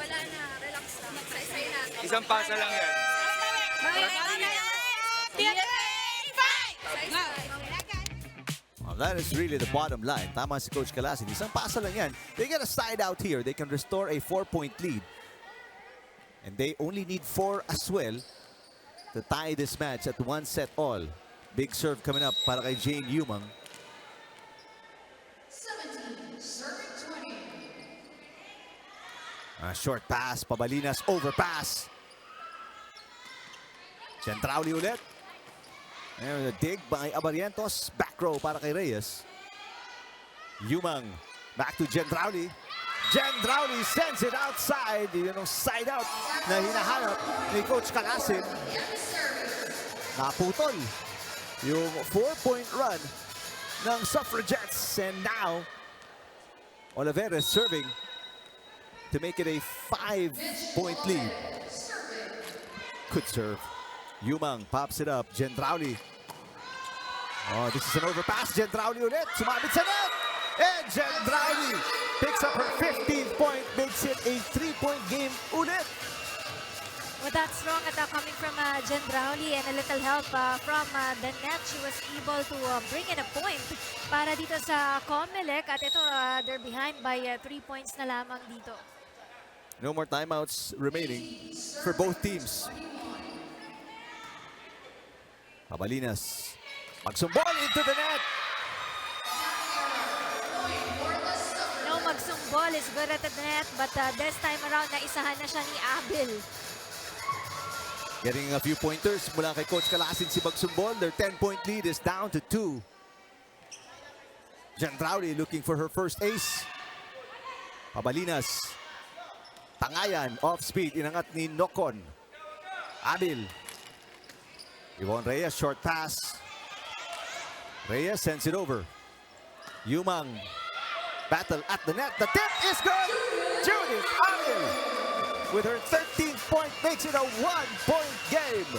Wala na, relax lang. Magsaysay na. Isang pasa lang yan. Well, that is really the bottom line. Tama si Coach Calasin. Isang pasa lang yan. They get a side out here. They can restore a 4-point lead. And they only need 4 as well to tie this match at 1 set all. Big serve coming up para kay Jane Yumang. 17, serving 20. A short pass, Pabalinas, overpass. Centrauli ulit. And a dig by Abarientos. Back row para kay Reyes. Yumang, back to Gendrauli. Gendrauli sends it outside. Yun ang side out na hinahanap ni Coach Calasin. Naputol yung 4-point run ng Suffragettes. And now, Olivera serving to make it a 5-point lead. Good serve. Yumang pops it up. Gendrauli. Oh, this is an overpass. Gendrauli ulit. Sumabit sa net. And Gendrauli picks up her 15th point. Makes it a 3-point game ulit. With that strong attack coming from Gendrauli and a little help from the net, she was able to bring in a point para dito sa COMELEC. At ito, they're behind by 3 points na lamang dito. No more timeouts remaining for both teams. Pabalinas. Magsumbol into the net. No, Magsumbol is good at the net, but this time around, naisahan na siya ni Abel. Getting a few pointers mula kay Coach Calasin si Magsumbol. Their 10-point lead is down to 2. Gendrauli looking for her first ace. Pabalinas. Tangayan, off speed, inangat ni Nocon. Abil. Yvonne Reyes, short pass. Reyes sends it over. Yumang. Battle at the net. The tip is good. Judith Abil with her 13th point makes it a 1-point game.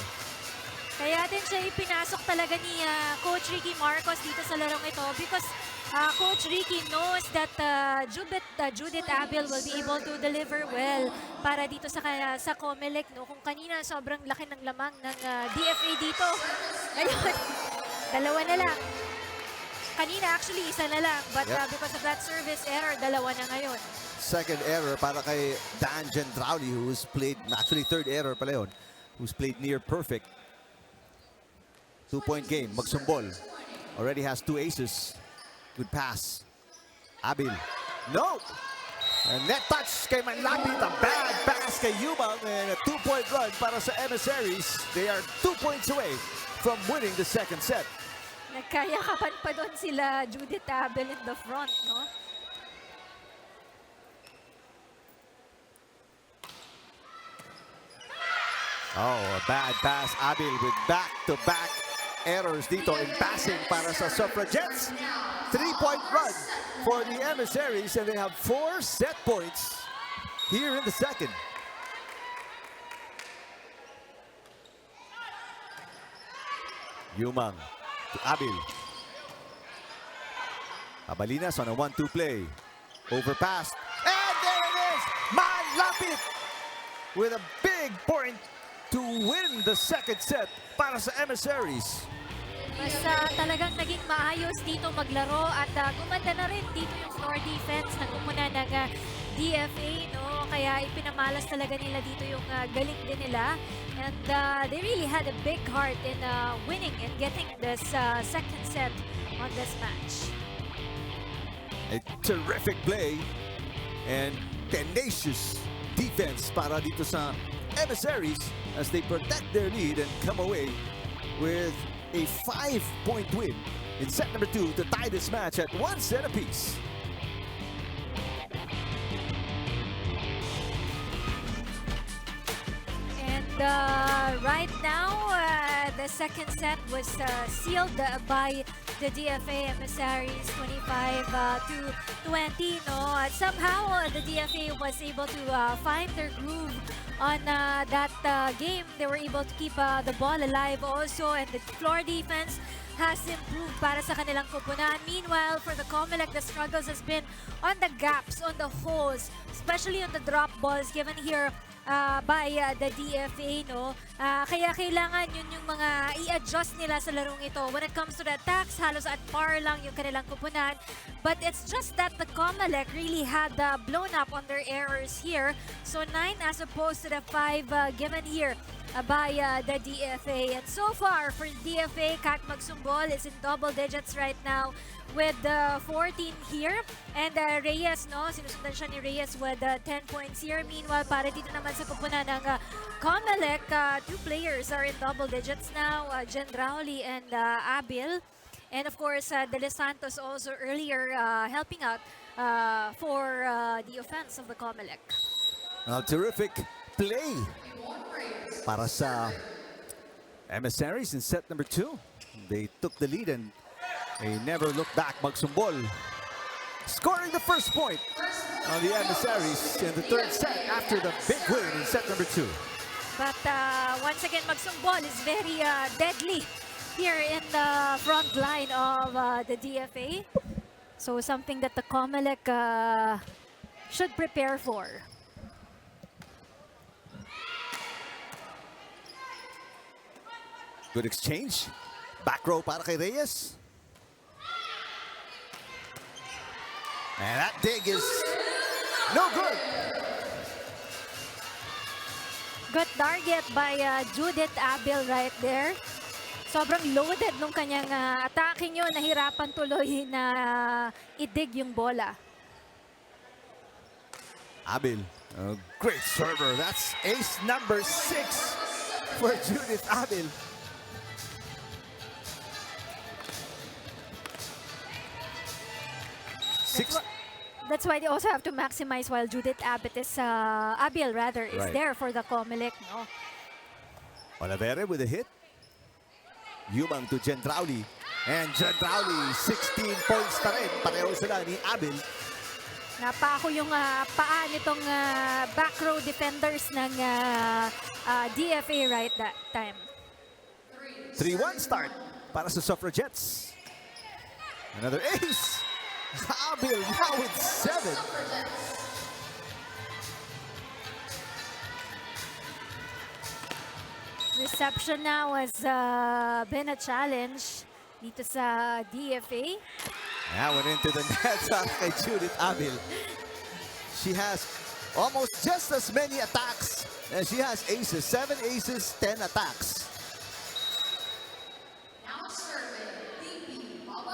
Kaya din siya ipinasok talaga ni Coach Ricky Marcos dito sa larong ito because Coach Ricky knows that Judith Abel will be able to deliver well para dito sa COMELEC. No? Kung kanina sobrang laki ng lamang ng DFA dito. Ngayon, 2 na lang. Kanina actually 1 na lang, but because of that service error, 2 na ngayon. Second error para kay Dan Gendrauli, who's played, actually third error pala yun, who's played near perfect. 2-point game. Magsumbol already has 2 aces. Good pass. Abil. No! And net touch kay Manlapit. A bad pass kay Yumang. And a 2-point run para sa Emissaries. They are 2 points away from winning the second set. Nagkayakapan pa doon sila Judith Abel in the front, no? Oh, a bad pass. Abil with back-to-back errors dito in passing para sa Suffragettes. 3-point run for the Emissaries, and they have 4 set points here in the second. Yumang to Abil. Abalinas on a 1-2 play. Overpass. And there it is! Manlapit with a big point to win the second set para sa Emissaries. Mas talagang naging maayos dito maglaro at gumanda na rin dito yung floor defense na gumuna ng DFA, no? Kaya ipinamalas talaga nila dito yung galing din nila. And they really had a big heart in winning and getting this second set on this match. A terrific play and tenacious defense para dito sa Emissaries as they protect their lead and come away with a 5-point win in set number 2 to tie this match at 1 set apiece. And right now, the second set was sealed by the DFA Emissaries 25-20. No? Somehow, the DFA was able to find their groove on that game. They were able to keep the ball alive also, and the floor defense has improved para sa kanilang koponan. Meanwhile, for the COMELEC, the struggles has been on the gaps, on the holes, especially on the drop balls given here by the DFA, no? Kaya kailangan yun yung mga i-adjust nila sa larong ito. When it comes to the attacks, halos at par lang yung kanilang koponan. But it's just that the COMELEC really had blown up on their errors here. So 9 as opposed to the 5 given here by the DFA. And so far, for DFA, Kat Magsumbol is in double digits right now with 14 here. And Reyes, no? Sinusundan siya ni Reyes with 10 points here. Meanwhile, para dito naman sa koponan ng COMELEC, 2 players are in double digits now, Gendrauli and Abil. And of course, De Los Santos also earlier helping out for the offense of the COMELEC. Terrific play para sa Emissaries in set number 2. They took the lead and they never looked back. Magsumbol scoring the first point on the Emissaries in the third set after the big win in set number 2. But once again, Magsumbol is very deadly here in the front line of the DFA. So something that the COMELEC should prepare for. Good exchange. Back row para kay Reyes. And that dig is no good. Good target by Judith Abil right there. Sobrang loaded nung kanyang attacking yun. Nahirapan tuloy na idig yung bola. Abil, a great server. That's ace number 6 for Judith Abil. That's why they also have to maximize while Judith Abil is Right. there for the COMELEC, no? Olavere with a hit. Yumang to Gendrauli. And Gendrauli, 16 points pa rin. Pareho sila ni Abil. Napako yung paa nitong back row defenders ng DFA right that time. 3-1 start para sa Suffragettes. Another ace. Abil now with 7. Reception now has been a challenge dito sa DFA. That went into the net kay Judith Abil. She has almost just as many attacks as she has aces. 7 aces, 10 attacks.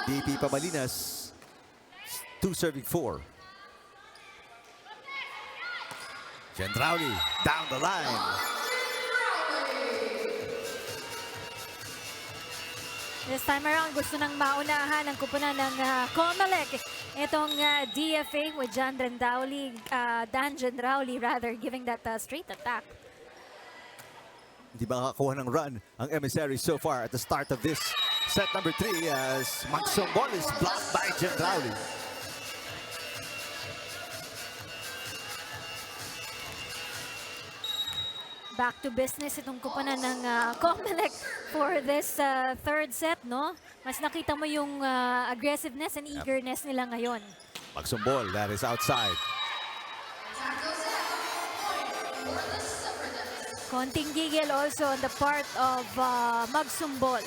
DP Pamalinas, 2 serving 4. Gendrauli down the line. This time around, gusto nang maunahan ang kupunan ng COMELEC. Itong DFA with Dan Gendrauli rather, giving that straight attack. Hindi ba nakakuha ng run ang Emissaries so far at the start of this set number 3 as Magsumbol is blocked by Gendrauli. Back to business itong kupunan ng COMELEC for this third set, no? Mas nakita mo yung aggressiveness and eagerness nila ngayon. Magsumbol, that is outside. Konting gigil also on the part of Magsumbol.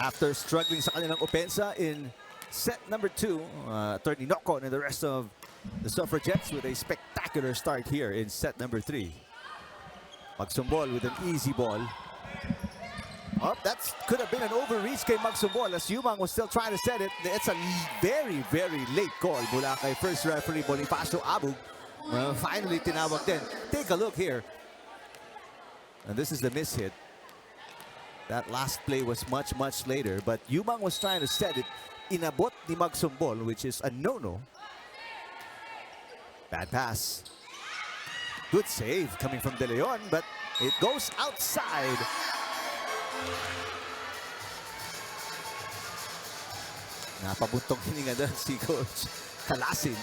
After struggling sa kanilang opensa in set number 2, Attorney Nocon and the rest of the Suffragettes with a spectacular start here in set number 3. Magsumbol with an easy ball. Oh, that could have been an overreach kay Magsumbol as Yumang was still trying to set it. It's a very, very late call mula kay first referee Bonifacio Abug. Finally tinawag din. Take a look here. And this is the miss hit. That last play was much, much later. But Yumang was trying to set it. Inabot ni Magsumbol, which is a no-no. Bad pass. Good save coming from De Leon, but it goes outside. Napabuntong hininga doon si Coach Kalasin.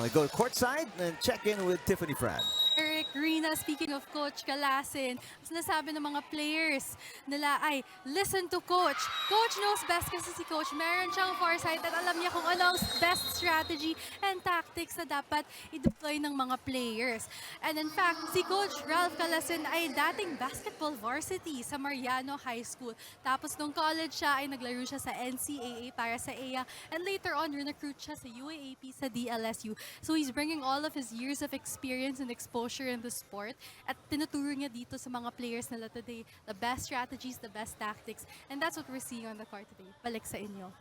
We go courtside and check in with Tiffany Fran. Eric Rina, speaking of Coach Kalasin, sinasabi ng mga players nila ay, listen to Coach. Coach knows best kasi si Coach. Meron siyang foresight at alam niya kung ano ang best strategy and tactics na dapat i-deploy ng mga players. And in fact, si Coach Ralph Kalasin ay dating basketball varsity sa Mariano High School. Tapos nung college siya ay naglaro siya sa NCAA para sa EA and later on recruit siya sa UAAP sa DLSU. So he's bringing all of his years of experience and exposure in the sport at tinuturo niya dito sa mga players nila today the best strategies, the best tactics, and that's what we're seeing on the court today. Balik sa inyo.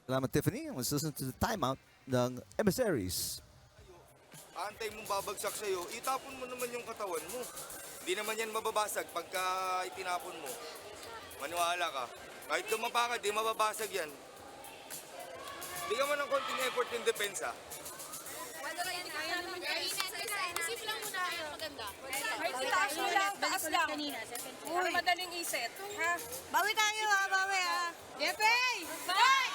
Salamat, Tiffany. Let's listen to the timeout ng Emissaries. Antay mong babagsak sa'yo, itapon mo naman yung katawan mo. Hindi naman yan mababasag pagka itinapon mo. Maniwala ka. Kahit dumapa ka, di mababasag yan. Bigyan mo ng konting effort yung depensa. Taas lang. Uy. Madaling iset. Ha? Bawi tayo ha, bawi ha. DFA! Fight!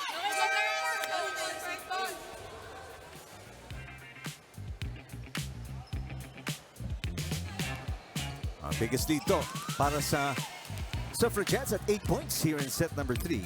Ang biggest lead to para sa Suffragettes at 8 points here in set number 3.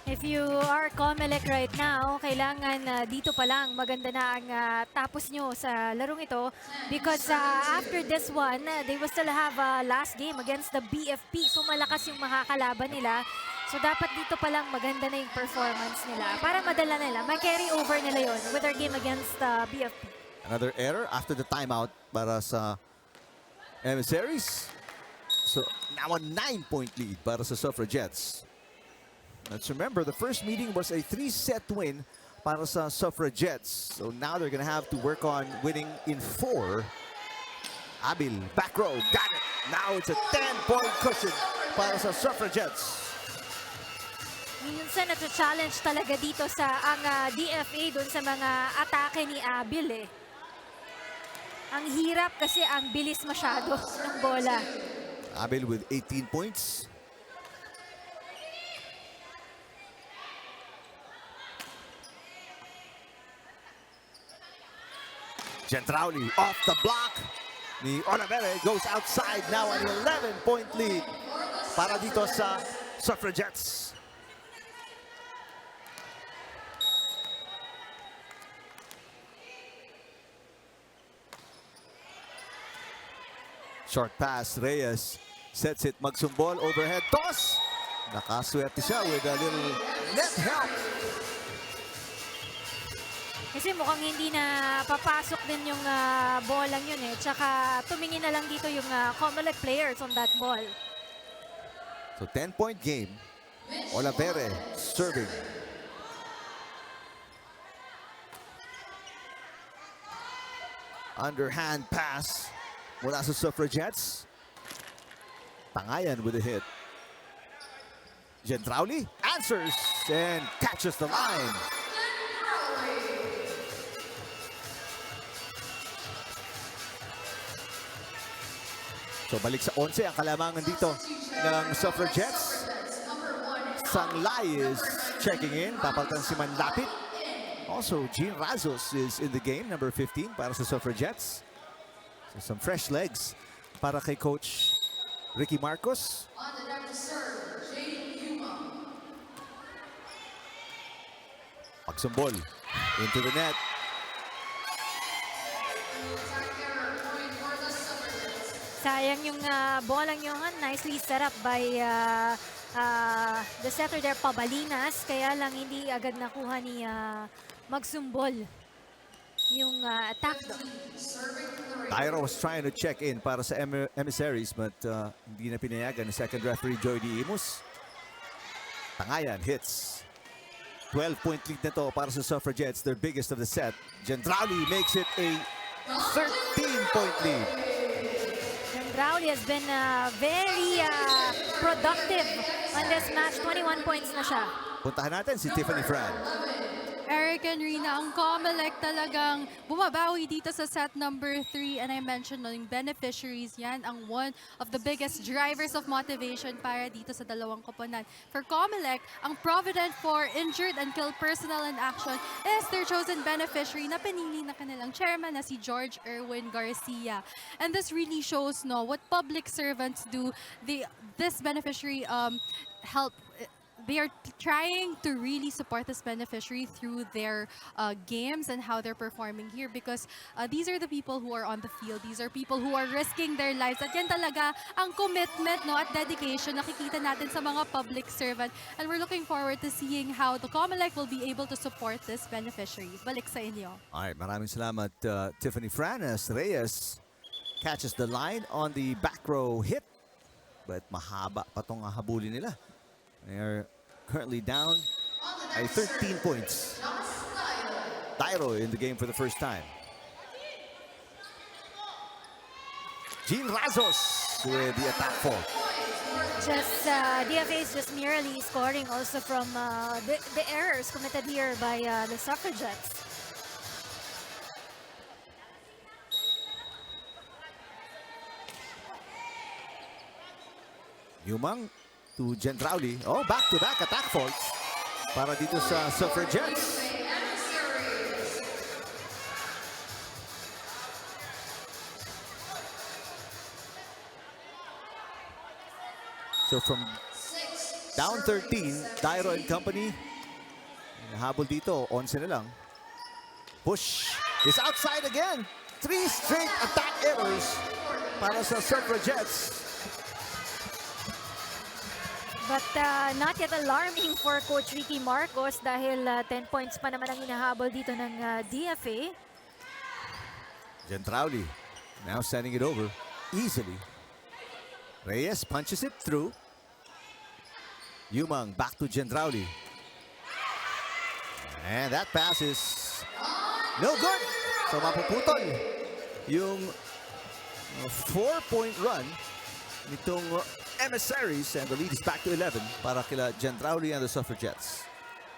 If you are COMELEC right now, kailangan dito pa lang maganda na ang tapos nyo sa larong ito because after this one, they will still have a last game against the BFP. So malakas yung makakalaban nila. So dapat dito pa lang maganda na yung performance nila para madala nila. Ma-carry over nila yon with their game against BFP. Another error after the timeout para sa Emissaries. So now a 9-point lead para sa Suffragettes. Let's remember, the first meeting was a 3-set win para sa Suffragettes. So now they're going to have to work on winning in 4. Abil, back row, got it. Now it's a 10-point cushion para sa Suffragettes. Minsan na-challenge talaga dito sa ang DFA doon sa mga atake ni Abil eh. Ang hirap kasi ang bilis masyado ng bola. Abil with 18 points. Gendrauli off the block. Ni Olivera goes outside. Now an 11-point lead para dito sa Suffragettes. Short pass, Reyes sets it. Magsumbol, overhead toss. Nakaswerte siya with a little net help. Kasi mukhang hindi na papasok din yung bolang yun eh. Tsaka tumingin na lang dito yung COMELEC players on that ball. So 10-point game. Olavere serving. Underhand pass mula sa Suffragettes. Tangayan with a hit. Gendrauli answers and catches the line. So balik sa 11 ang kalamangan dito ng Suffragettes. Sanglay is checking in. Papalitan si Manlapit. Also, Jean Razos is in the game, number 15 para sa Suffragettes. So some fresh legs para kay Coach Ricky Marcos. Pagsumbol into the net. Sayang yung bolang yung nicely set up by the setter there, Pabalinas. Kaya lang hindi agad nakuha ni Magsumbol yung attack doon. Tyro was trying to check in para sa Emissaries but hindi na pinayagan ni second referee Joy D. Imus. Tangayan hits. 12-point lead na to para sa Suffragettes, their biggest of the set. Gendrauli makes it a 13-point lead. Gendrauli has been very productive on this match. 21 points na siya. Puntahan natin si Tiffany Fran. Eric and Rina, ang COMELEC talagang bumabawi dito sa set number 3, and I mentioned yung beneficiaries, yan ang one of the biggest drivers of motivation para dito sa dalawang koponan. For COMELEC, ang provident for injured and killed personnel in action is their chosen beneficiary na pinili na kanilang chairman na si George Erwin Garcia. And this really shows what public servants do. This beneficiary they are trying to really support this beneficiary through their games and how they're performing here, because these are the people who are on the field. These are people who are risking their lives. At yan talaga ang commitment at dedication nakikita natin sa mga public servant. And we're looking forward to seeing how the COMELEC will be able to support this beneficiary. Balik sa inyo. Alright, maraming salamat Tiffany Fran as Reyes catches the line on the back row hit. But mahaba pa tong habulin nila. They're currently down by 13 points. Tyro in the game for the first time. Jean Razos with the attack fault. Just DFA is just merely scoring also from the errors committed here by the Suffragettes. Yumang to Gendrauli. Oh, back-to-back attack faults para dito sa Suffragettes. So from down 13, Tyro and company. Habol dito, 11 na lang. Push is outside again. 3 straight attack errors para sa Suffragettes. But not yet alarming for Coach Ricky Marcos dahil 10 points pa naman ang hinahabol dito ng DFA. Gendrauli now sending it over easily. Reyes punches it through. Yumang back to Gendrauli. And that pass is no good. So mapuputol yung 4-point run nitong Emissaries, and the lead is back to 11 para kila Gendrauli and the Suffragettes.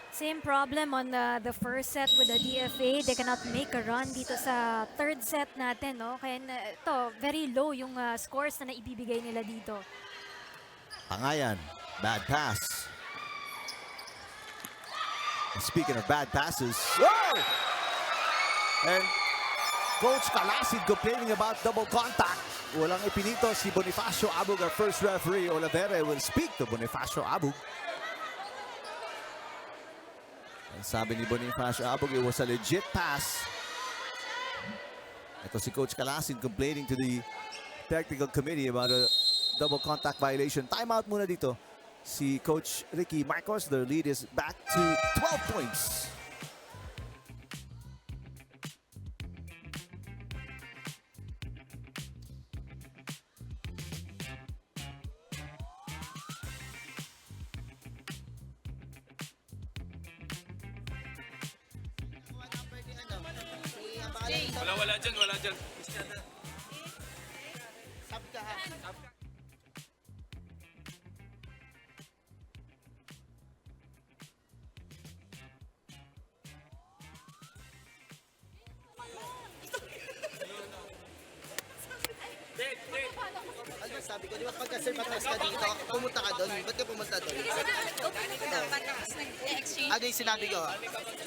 Same problem on the first set with the DFA. They cannot make a run dito sa third set natin, no? Kaya ito, very low yung scores na naibibigay nila dito. Tangayan, bad pass. And speaking of bad passes, whoa! And Coach Kalasid complaining about double contact. Walang ipinito si Bonifacio Abug, our first referee. Olavere will speak to Bonifacio Abug. And sabi ni Bonifacio Abug, it was a legit pass. Ito si Coach Kalasid complaining to the technical committee about a double contact violation. Timeout muna dito si Coach Ricky Marcos. Their lead is back to 12 points. Wala dyan. Sub ka ha. Ano sabi ko, di ba pagka-serve mataas ka dito, pumunta ka doon. Ba't ka pumunta doon? Ano yung sinabi ko?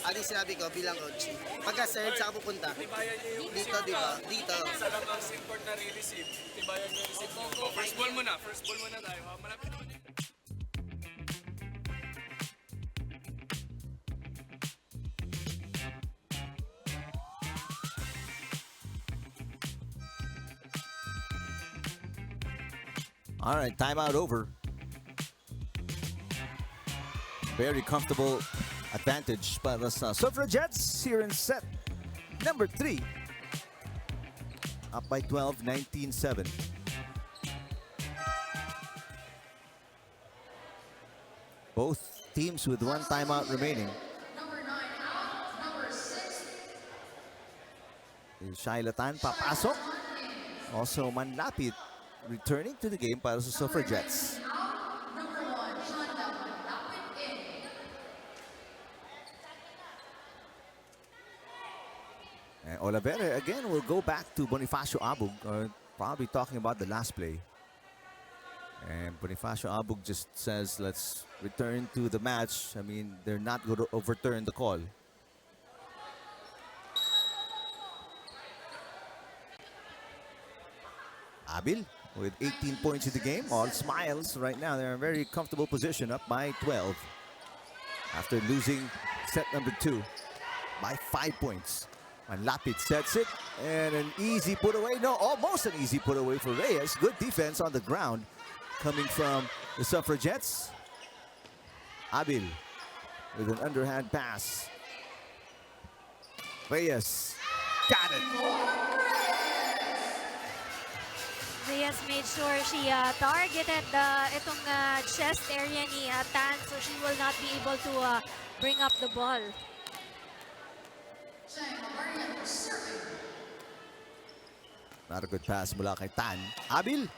Ano yung sinabi ko bilang coach? Pagka-serve, saan ka pupunta? Dito, di ba? Dito. Sa lang ang import na re-receive. Tibayan yung receive mo. First ball muna tayo. Malapit naman. All right, timeout over. Very comfortable advantage para sa Suffragettes here in set number 3. Up by 12, 19-7. Both teams with one timeout remaining. Shailatan papasok. Also Manlapit returning to the game para sa Suffragettes. And Olivera again will go back to Bonifacio Abug, probably talking about the last play. And Bonifacio Abug just says, let's return to the match. I mean, they're not going to overturn the call. Abil with 18 points in the game. All smiles right now. They're in a very comfortable position, up by 12. After losing set number 2 by 5 points. And Lapid sets it. And an easy put away. No, almost an easy put away for Reyes. Good defense on the ground coming from the Suffragettes. Abil with an underhand pass. Reyes got it. Reyes made sure she targeted itong chest area ni Tan, so she will not be able to bring up the ball. Not a good pass mula kay Tan. Abil.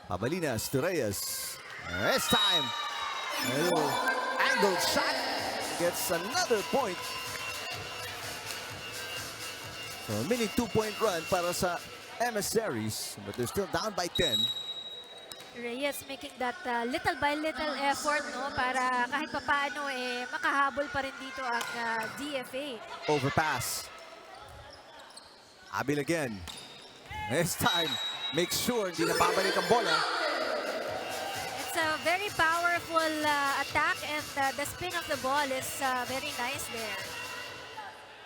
Pabalinas to Reyes. This time, a little angled shot. Gets another point. So a mini 2-point run para sa Emissaries, but they're still down by 10. Reyes making that little by little effort, no, para kahit papaano makahabol pa rin dito ang DFA. Overpass. Abil again. This time, make sure hindi nababalik ang bola. It's a very powerful attack, and the spin of the ball is very nice there.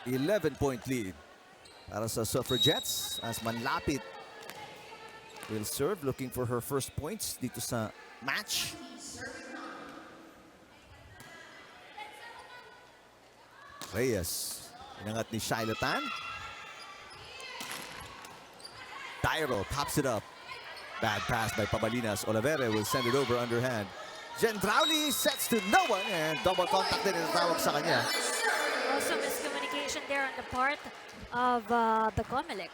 11-point lead para sa Suffragettes as Manlapit will serve, looking for her first points dito sa match. Reyes, inangat ni Shailatan. Dairo pops it up. Bad pass by Pabalinas. Olivera will send it over underhand. Gendrauli sets to no one, and double contact din ang tawag sa kanya. Also miscommunication there on the part of the COMELEC.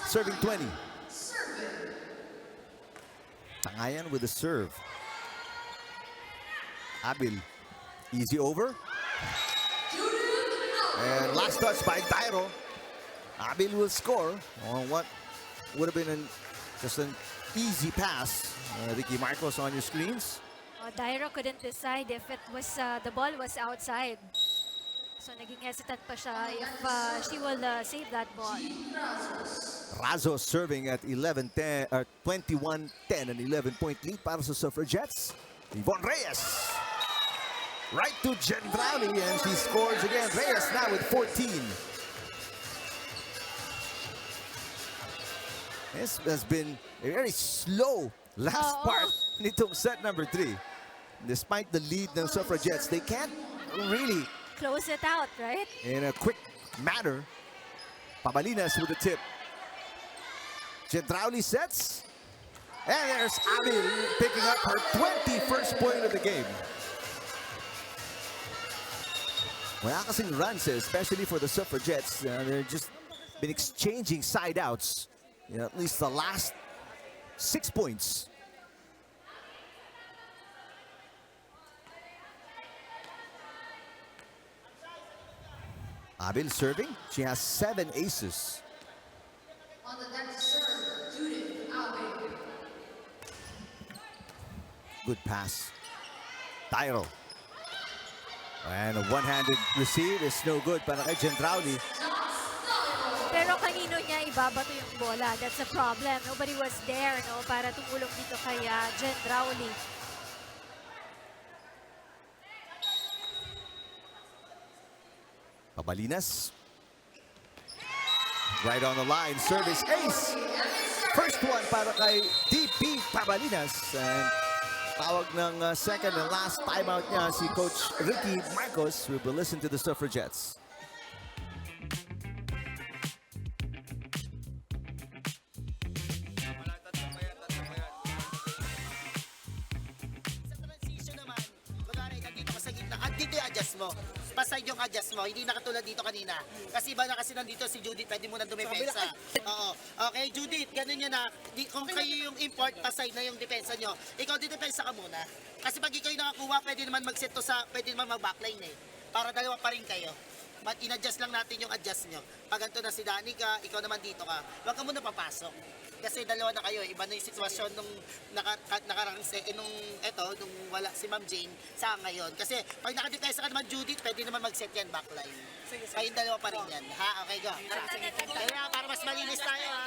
Serving 20. Tangayan with the serve. Abil, easy over. And last touch by Dairo. Abil will score on what would have been just an easy pass. Ricky Marcos on your screens. Dairo couldn't decide if it was the ball was outside. So naging hesitant pa siya if she will save that ball. Razo serving at 21-10, an 11-point lead para sa Suffragettes. Yvonne Reyes. Right to Gendrauli, and she scores again. Reyes now with 14. This has been a very slow last part nitong set number 3. Despite the lead ng Suffragettes, they can't really Close it out, right? in a quick manner. Pabalinas with the tip. Gendrauli sets. And there's Abby picking up her 21st point of the game. Wala kasing runs, especially for the Suffragettes. They're just been exchanging side outs. At least the last 6 points. Abil serving. She has 7 aces. On the next serve, Judith Abe. Good pass. Tyro. And a one-handed receive is no good para kay Gendrauli. Pero kanino niya ibabato yung bola? That's a problem. Nobody was there, no, para tumulong dito kay Gendrauli. Pabalinas. Right on the line. Service ace. First one para kay DP Pabalinas. And tawag ng second and last timeout niya si Coach Ricky Marcos. We will listen to the Suffragettes. Sa transition naman, kunwari nandito ka sa gitna, dito yung adjust mo. Paside yung adjust mo, hindi na katulad dito kanina. Kasi iba na kasi nandito si Judith, pwede mo na dumepensa. Oo. Okay, Judith, ganun yun na. Kung kayo yung import, paside na yung depensa nyo. Ikaw didepensa ka muna. Kasi pag ikaw yung nakakuha, pwede naman mag-set to sa, pwede naman mag-backline eh. Para dalawa pa rin kayo. In-adjust lang natin yung adjust nyo. Pag ganito na si Danica, ikaw naman dito ka. Huwag ka muna papasok. Kasi dalawa na kayo, iba na yung sitwasyon nung nakarang nung wala si Ma'am Jane sa ngayon. Kasi pag nakadepensa ka naman Judith, pwede naman mag-set yan backline. Kayong dalawa pa rin yan. Ha? Okay, go. Kaya para mas malinis tayo ha.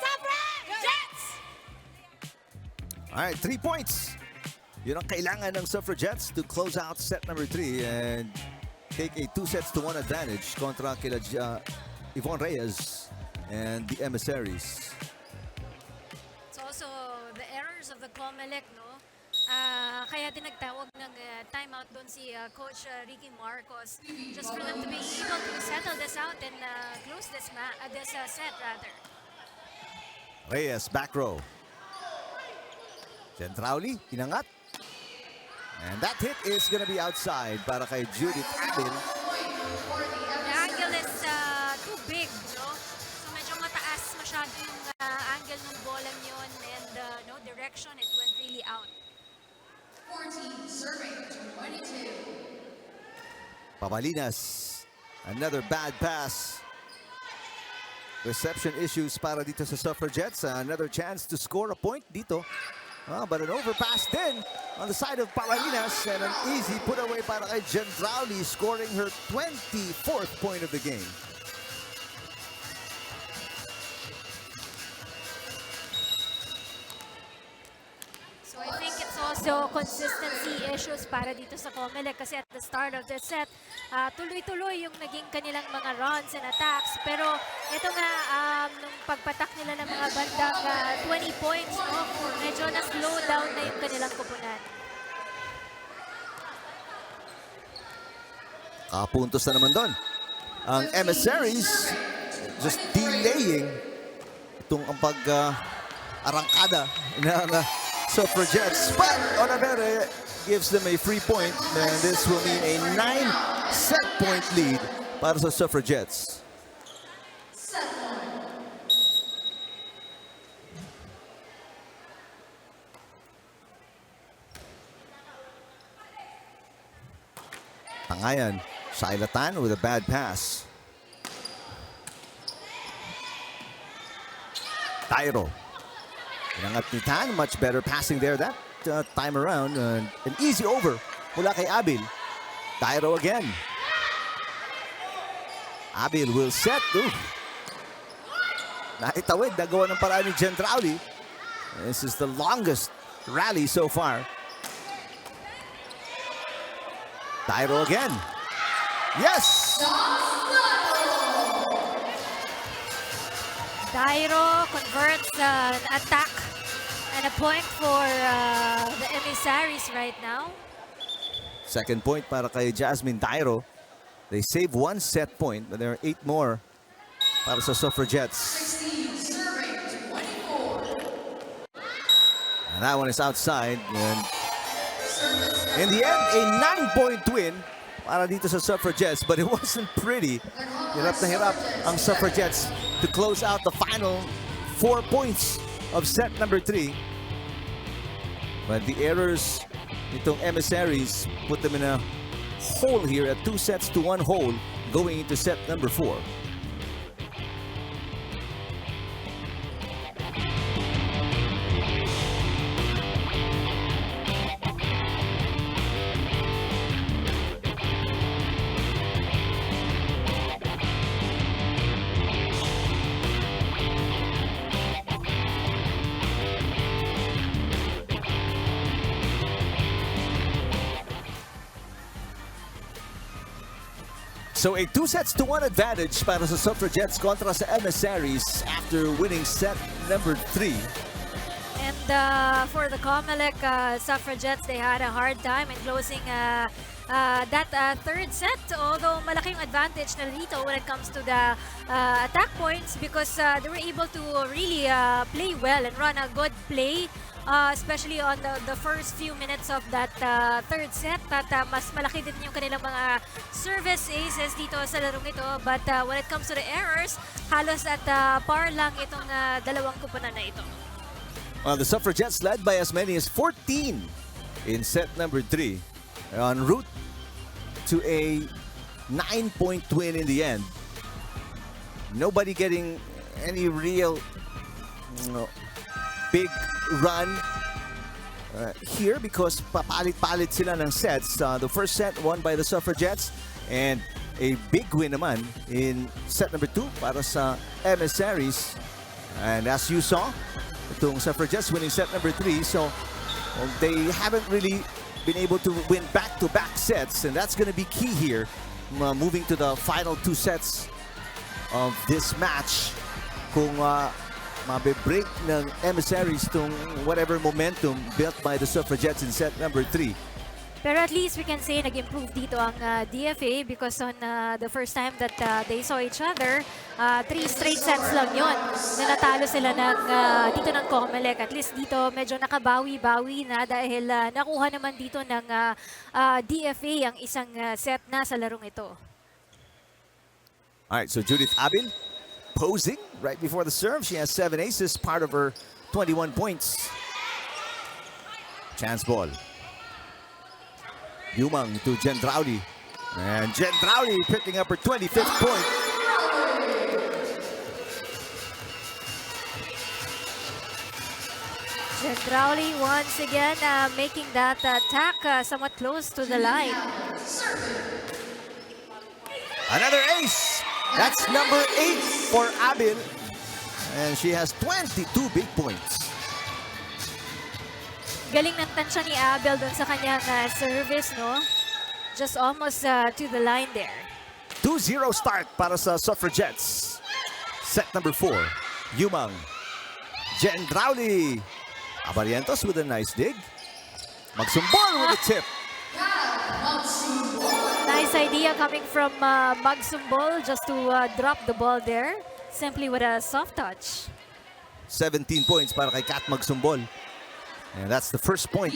Suffragettes! Alright, 3 points. Yun ang kailangan ng Suffragettes to close out set number 3 and take a 2-1 advantage kontra kila Yvonne Reyes and the Emissaries. It's also the errors of the COMELEC, no? Kaya din nagtawag ng timeout doon si Coach Ricky Marcos just for them to be able to settle this out and close this set rather. Reyes, back row. Gendrauli, inangat. And that hit is gonna be outside para kay Judith Abil. The angle is too big, no? So medyo mataas masyado yung angle ng bolang yun and no direction, it went really out. 14 serving 22. Pabalinas, another bad pass. Reception issues para dito sa Suffragettes. Another chance to score a point dito. But an overpass then on the side of Pabalinas and an easy put away para kay Gendrauli, scoring her 24th point of the game. So I think it's also consistency issues para dito sa COMELEC kasi at the start of the set, tuloy-tuloy yung naging kanilang mga runs and attacks. Pero ito nga, nung pagpatak nila ng mga bandang 20 points, no, medyo na-slow down na yung kanilang kupunan. Puntos na naman doon. Ang Emissaries just delaying itong ang pag-arangkada ng Suffragettes. But Onavere gives them a free point and this will mean a 9-set point lead para sa Suffragettes. Tangayan, Shailatan with a bad pass. Tyro. Inangat ni Tan, much better passing there that time around. An easy over mula kay Abil. Tyro again. Abil will set. Naitawid, nagawa ng paraan ni Gendrauli. This is the longest rally so far. Tyro again. Yes! Tyro converts an attack and a point for the Emissaries right now. Second point para kay Jasmine Tyro. They save 1 set point, but there are 8 more para sa Suffragettes. That one is outside. And in the end, a 9-point win para dito sa Suffragettes, but it wasn't pretty. Hirap na hirap ang Suffragettes to close out the final 4 points of set number 3. But the errors nitong Emissaries put them in a hole here at 2-1 hole going into set number 4. So a 2-1 advantage para sa Suffragettes kontra sa Emissaries after winning set number 3. And for the COMELEC Suffragettes, they had a hard time in closing that third set. Although malaking advantage na dito when it comes to the attack points because they were able to really play well and run a good play. Especially on the first few minutes of that third set. At mas malaki din yung kanilang mga service aces dito sa larong ito. But when it comes to the errors, halos at par lang itong dalawang kupunan na ito. The Suffragettes led by as many as 14 in set number 3. En route to a 9-point win in the end. Nobody getting any real big run here because papalit-palit sila ng sets. The first set won by the Suffragettes and a big win naman in set number 2 para sa Emissaries. And as you saw, itong Suffragettes winning set number 3. So they haven't really been able to win back-to-back sets, and that's going to be key here moving to the final 2 sets of this match. Kung mabe-break ng Emissaries tong whatever momentum built by the Suffragettes in set number 3. Pero at least we can say nag-improve dito ang DFA because on the first time that they saw each other, 3 straight sets lang yun na natalo sila dito ng COMELEC. At least dito medyo nakabawi-bawi na dahil nakuha naman dito ng DFA ang isang set na sa larong ito. Alright, so Judith Abil posing right before the serve. She has 7 aces, part of her 21 points. Chance ball. Yumang to Gendraudi. And Gendraudi picking up her 25th point. Gendraudi once again making that attack somewhat close to the line. Another ace. That's number 8 for Abil. And she has 22 big points. Galing ng tansya ni Abel doon sa kanyang service, no? Just almost to the line there. 2-0 start para sa Suffragettes. Set number 4. Yumang. Gendraudi. Abarientos with a nice dig. Magsumbol with a tip. Nice idea coming from Magsumbol just to drop the ball there. Simply with a soft touch. 17 points para kay Kat Magsumbol. And that's the first point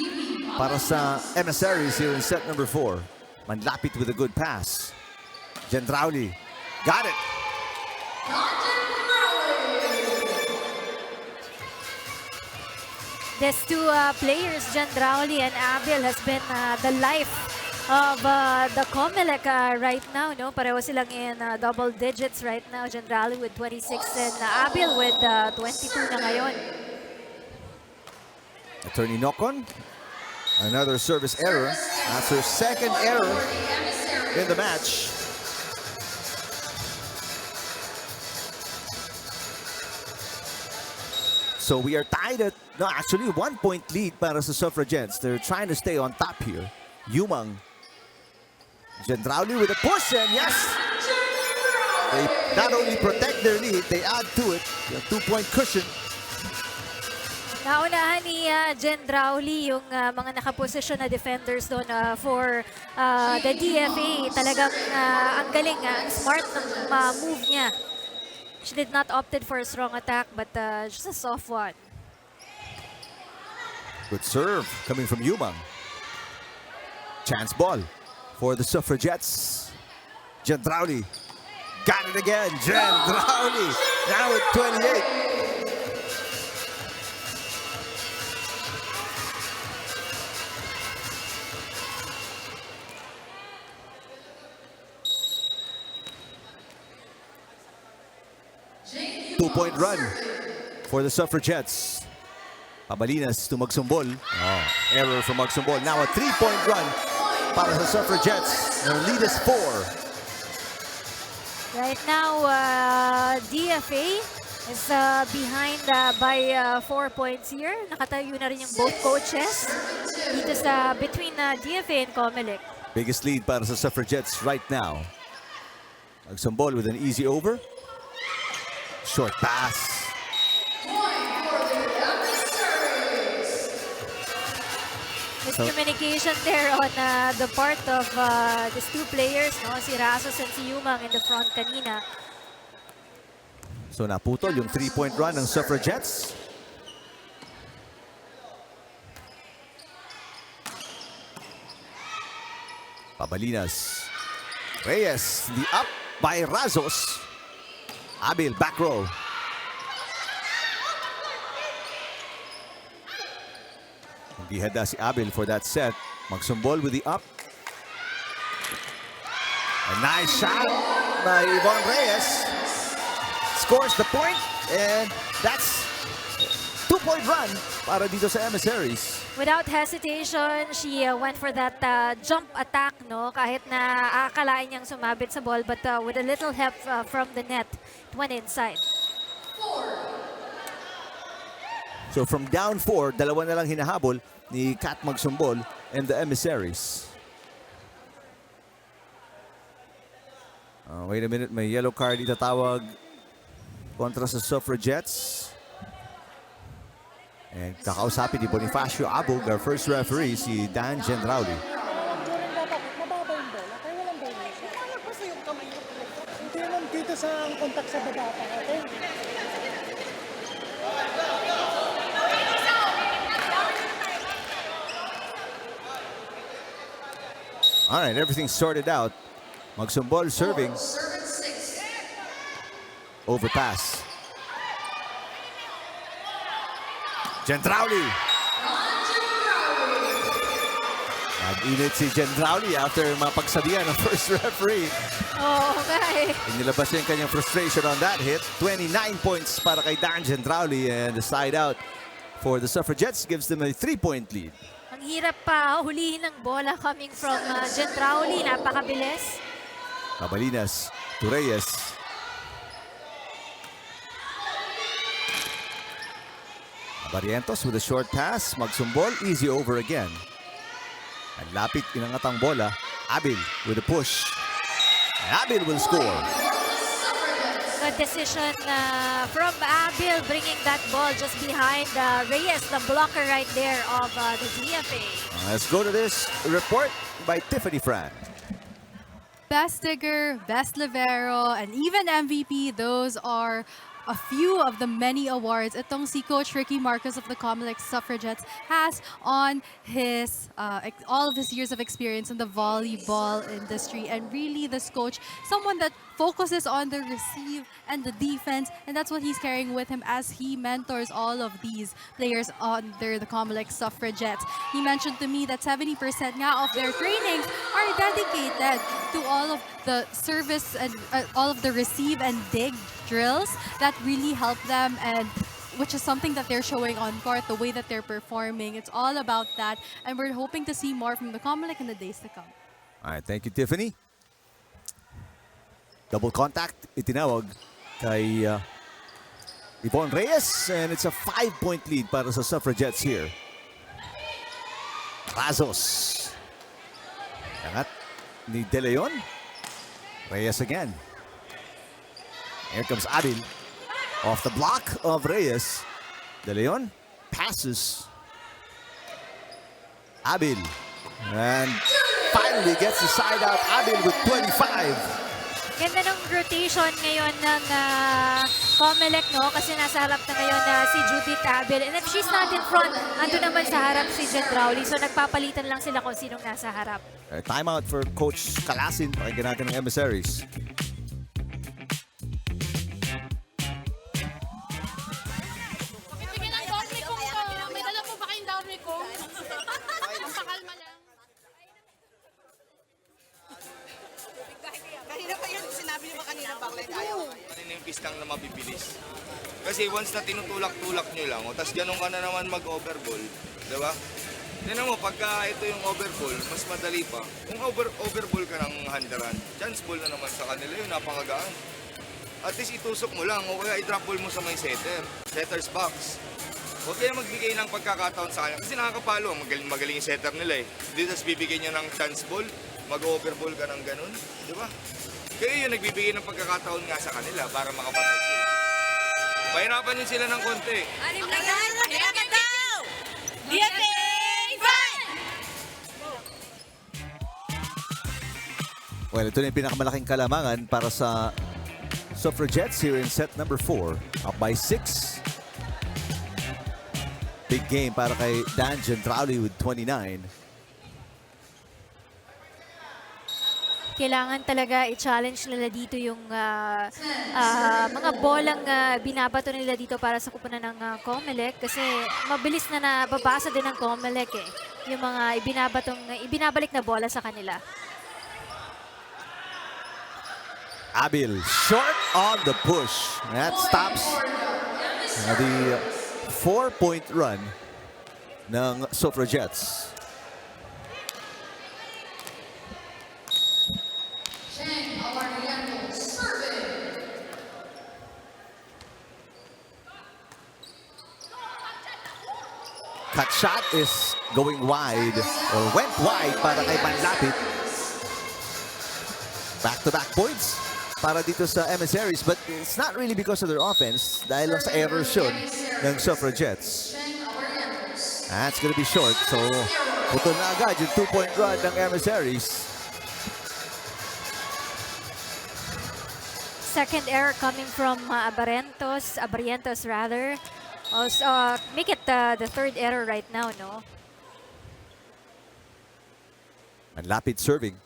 para sa Emissaries here in set number 4. Manlapit with a good pass. Gendraudi. Got it. These two players, Gendraudi and Abil, has been the life of the COMELEC right now. No? Pareho silang in double digits right now. Gendraudi with 26 and Abil with 22 na ngayon. Attorney Nocon. Another service error. That's her second error in the match. So we are tied at, no, actually 1-point lead para sa Suffragettes. They're trying to stay on top here. Yumang. Gendraudi with a push, and yes! They not only protect their lead, they add to it. A 2-point cushion. Naunahan ni Gendraudi yung mga nakaposisyon na defenders doon for the DFA. Talagang ang galing, ang smart ng move niya. She did not opted for a strong attack, but just a soft one. Good serve coming from Yumang. Chance ball for the Suffragettes. Gendrauli got it again. Gendrauli now with 28. Two-point run for the Suffragettes. Pabalinas to Magsumbol. Error from Magsumbol. Now a three-point run para sa Suffragettes. Their lead is 4. Right now, DFA is behind by 4 points here. Nakatayo na rin yung both coaches dito sa between DFA and COMELEC. Biggest lead para sa Suffragettes right now. Magsumbol with an easy over. Short pass. Miscommunication there on the part of these two players, no? Si Rasos and si Yumang in the front kanina. So naputol yung three-point run ng Suffragettes. Pabalinas. Reyes, the up by Razos. Abil, back row. Hindi handa si Abil for that set. Magsumbol with the up. A nice shot by Yvonne Reyes. Scores the point, and that's 2-point run para dito sa Emissaries. Without hesitation, she went for that jump attack, no? Kahit na akalain niyang sumabit sa ball, but with a little help from the net, it went inside. So from down 4, dalawa na lang hinahabol ni Kat Magsumbol and the Emissaries. Wait a minute, may yellow card itatawag kontra sa Suffragettes. And kakausapin ni Bonifacio Abog, our first referee, si Dan Gendrauli. Hindi naman dito sa kontak sa baba pa natin. All right, everything's sorted out. Magsumbol serving. Overpass. Gendrauli. Nag-init si Gendrauli after mapagsabihan ng first referee. Okay. Inilabas niya yung kanyang frustration on that hit. 29 points para kay Dan Gendrauli, and the side out for the Suffragettes gives them a 3-point lead. Ang hirap pa hulihin ng bola coming from Gendrauli. Napakabilis. Pabalinas to Reyes. Barrientos with a short pass. Magsumbol, easy over again. Naglapit, inangat ang bola. Abil with a push. And Abil will score. Good decision from Abil, bringing that ball just behind Reyes, the blocker right there of the DFA. Let's go to this report by Tiffany Fran. Best digger, best libero, and even MVP, those are a few of the many awards itong si Coach Ricky Marcos of the COMELEC Suffragettes has on his all of his years of experience in the volleyball industry. And really, this coach, someone that focuses on the receive and the defense, and that's what he's carrying with him as he mentors all of these players under the COMELEC Suffragettes. He mentioned to me that 70% nga of their trainings are dedicated to all of the service and all of the receive and dig drills that really help them, and which is something that they're showing on court, the way that they're performing. It's all about that, and we're hoping to see more from the COMELEC in the days to come. All right, thank you, Tiffany. Double contact, itinawag kay Yvonne Reyes, and it's a 5-point lead para sa Suffragettes here. Razos. Angat ni De Leon. Reyes again. Here comes Abil. Off the block of Reyes. De Leon passes. Abil. And finally gets the side out. Abil with 25. Ganda ng rotation ngayon ng COMELEC, no? Kasi nasa harap na ngayon si Judith Abel. And if she's not in front, ando naman sa harap si Jen Rowley. So nagpapalitan lang sila kung sinong nasa harap. Timeout for Coach Calasin. Pakinggan natin ng Emissaries. Bibigyan ng downway kung may dala po ba kayong downway kung? Pakalma lang. Kanina pa yun, sinabi niyo ba kanina baklay tayo? Kanina yung pistang na mabibilis. Kasi once na tinutulak-tulak nyo lang, tapos ganun ka na naman mag-overball, di ba? Tignan mo, pagka ito yung overball, mas madali pa. Kung overball ka ng handaran, chance ball na naman sa kanila yun, napakagaan. At least itusok mo lang, o kaya i-drop ball mo sa may setter's box. Huwag kayo magbigay ng pagkakataon sa kanya, kasi nakakapalo, magaling yung setter nila eh. Dito tapos bibigyan nyo ng chance ball, mag-overball ka ng ganun, di ba? Kaya yun, nagbibigay ng pagkakataon nga sa kanila para makapatay sila. Pahirapan nyo sila ng konti. Anim na yan! Pahirapan daw! DFA fight! Well, ito na yung pinakamalaking kalamangan para sa Suffragettes here in set number 4. Up by 6. Big game para kay Dan Gentrali with 29. Kailangan talaga i-challenge nila dito yung mga bolang binabato nila dito para sa kupunan ng COMELEC kasi mabilis na nababasa din ng COMELEC eh. Yung mga ibinabalik na bola sa kanila. Abil, short on the push. That stops the 4-point run ng Suffragettes. Cut shot is going wide, or went wide para kay Manlapit. Back-to-back points para dito sa Emissaries, but it's not really because of their offense dahil lang sa errors yun ng Suffragettes. That's gonna be short, so putol na agad yung 2-point run ng Emissaries. Second error coming from Abarrientos rather. Also, make it the third error right now, no? Manlapit serving.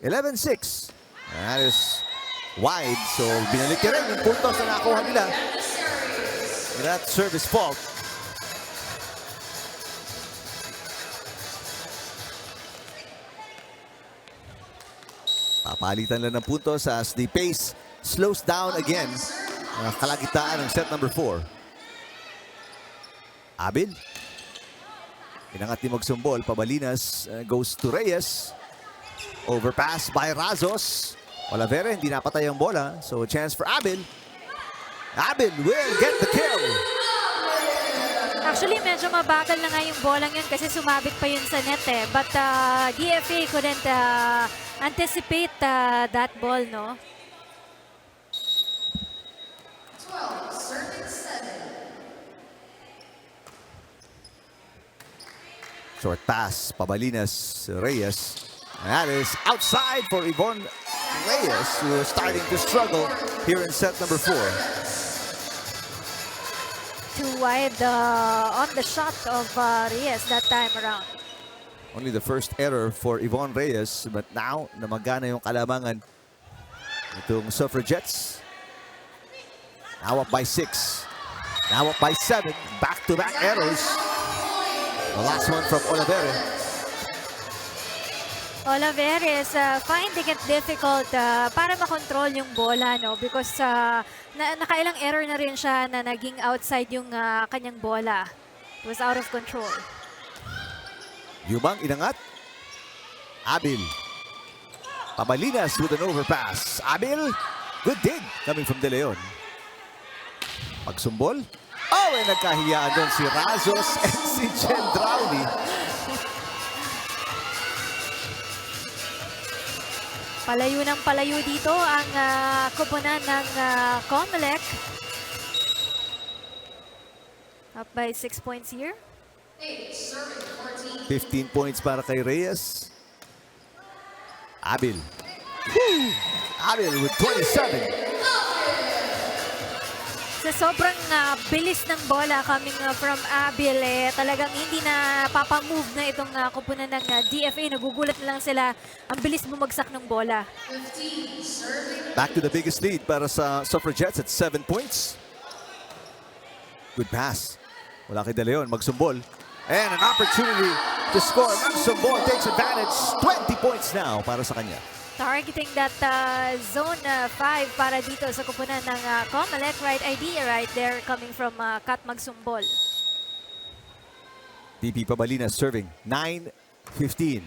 11-6. That is wide, so binalik niya rin yung puntos na nakuha nila. That service fault. Papalitan lang ng puntos as the pace slows down again. Kalagitaan ng set number 4. Abil. Inangat ni magsumbol. Pabalinas goes to Reyes. Overpass by Razos. Olavera hindi napatay ang bola. So chance for Abil. Abil will get the kill. Actually, medyo mabagal na nga yung bolang yun kasi sumabit pa yun sa net eh. But DFA couldn't anticipate that ball, no? Short pass, Pabalinas, Reyes. That is outside for Yvonne Reyes, who is starting to struggle here in set number 4. Too wide on the shot of Reyes that time around. Only the first error for Yvonne Reyes, but now namagana yung kalamangan itong Suffragettes. Now up by 6. Now up by 7. Back-to-back errors. The last one from Olivera. Olivera is finding it difficult para makontrol yung bola, no? Because nakailang error na rin siya na naging outside yung kanyang bola. It was out of control. Yumang inangat. Abil. Pabalinas with an overpass. Abil. Good dig coming from De Leon. Pagsumbol. Oh, and nagkahiyaan doon si Razos and si Jen Drowley. Palayo ng palayo dito ang koponan ng COMELEC. Up by 6 points here. 15 points para kay Reyes. Abil. Abil with 27. Sa sobrang bilis ng bola coming from Abil, talagang hindi na papamove na itong kupunan ng DFA. Nagugulat na lang sila. Ang bilis bumagsak ng bola. Back to the biggest lead para sa Suffragettes at 7 points. Good pass. Wala kay De Leon, magsumbol. And an opportunity to score. Magsumbol takes advantage. 20 points now para sa kanya. Targeting that zone 5 para dito sa kupunan ng COMELEC. Right idea right there coming from Kat Magsumbol. DP Pabalina serving. 9-15.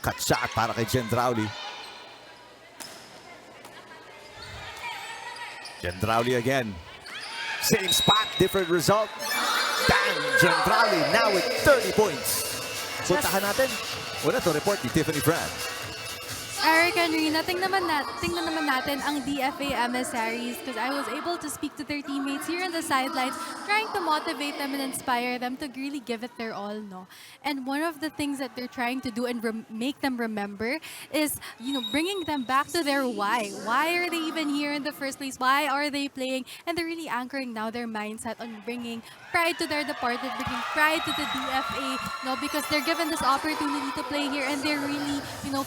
Cut shot para kay Gendrauli. Gendrauli again. Same spot, different result. Dan Gendrauli now with 30 points. Puntahan natin. Una to report ni Tiffany Brand. Eric and Rina, tingnan naman natin ang DFA Emissaries because I was able to speak to their teammates here on the sidelines, trying to motivate them and inspire them to really give it their all, no? And one of the things that they're trying to do and make them remember is, bringing them back to their why. Why are they even here in the first place? Why are they playing? And they're really anchoring now their mindset on bringing pride to their departed, bringing pride to the DFA, no? Because they're given this opportunity to play here and they're really,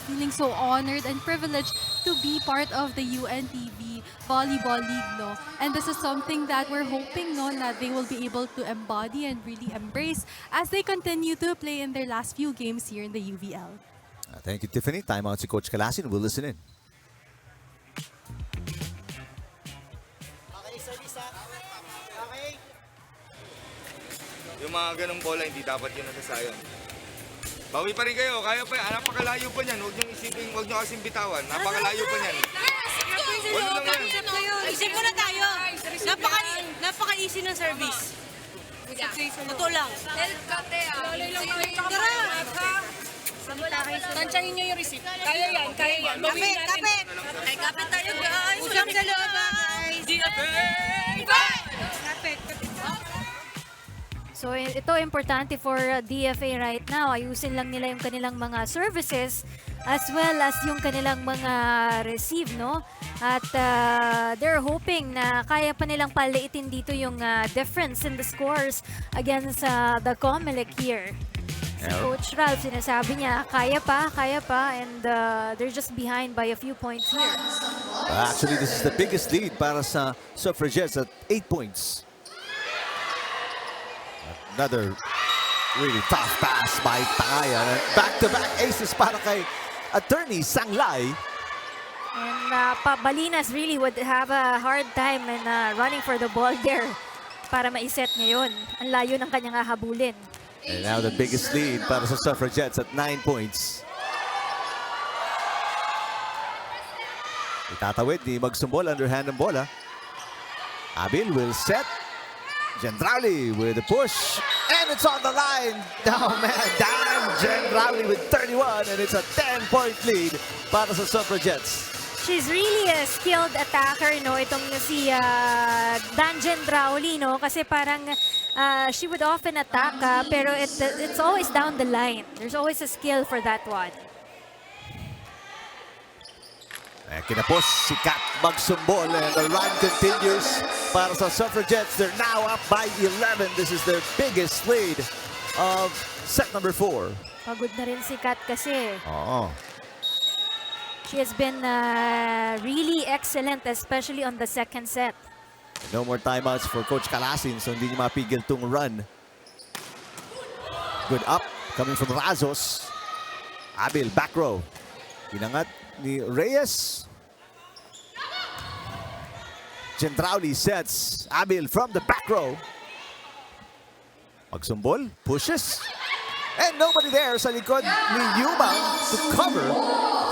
feeling so honored and privileged to be part of the UNTV Volleyball League, no? And this is something that we're hoping, no, that they will be able to embody and really embrace as they continue to play in their last few games here in the UVL. Thank you, Tiffany. Timeout si Coach Calasin. We'll listen in. Okay, service ha. Okay. Yung mga ganong bola, hindi dapat yun nasasayang. Bawi pa rin kayo, kaya pa yan. Napakalayo pa niyan. Huwag nyo kasing bitawan. Napakalayo pa niyan. Wala lang yan. Isip mo na tayo. Napaka-easy ng service. Totoo lang. Tara! Tansyahin nyo yung receipt. Kaya yan. Kapit! Ay, kapit tayo guys! Usap sa loob guys! Kapit! So ito importante for DFA right now. Ayusin lang nila yung kanilang mga services as well as yung kanilang mga receive, no? At they're hoping na kaya pa nilang paliitin dito yung difference in the scores against the COMELEC here. Si Coach Ralph, sinasabi niya, kaya pa, and they're just behind by a few points here. Actually, this is the biggest lead para sa Suffragettes at 8 points. Another really tough pass by Tangayan. Back-to-back aces para kay Attorney Sanglay. And Balinas really would have a hard time in running for the ball there para maiset niya yun. Ang layo ng kanyang hahabulin. And now the biggest lead para sa Suffragettes at 9 points. Itatawid ni Magsumbol, underhand ng bola. Abil will set. Gendrauli with the push, and it's on the line. Oh man, Dan Gendrauli with 31, and it's a 10-point lead para sa Suffragettes. She's really a skilled attacker, no? Itong si Dan Gendrauli, no? Kasi parang she would often attack, pero it's always down the line. There's always a skill for that one. Kinapos si Kat Magsumbol, and the run continues para sa Suffragettes. They're now up by 11. This is their biggest lead of set number 4. Pagod na rin si Kat kasi. Oo. She has been really excellent, especially on the second set. No more timeouts for Coach Calasin, so hindi niya mapigil tong run. Good up, coming from Razos. Abil, back row. Pinangat ni Reyes. Gendrauli sets Abil from the back row. Magsumbol, pushes. And nobody there sa likod ni Yumang to cover.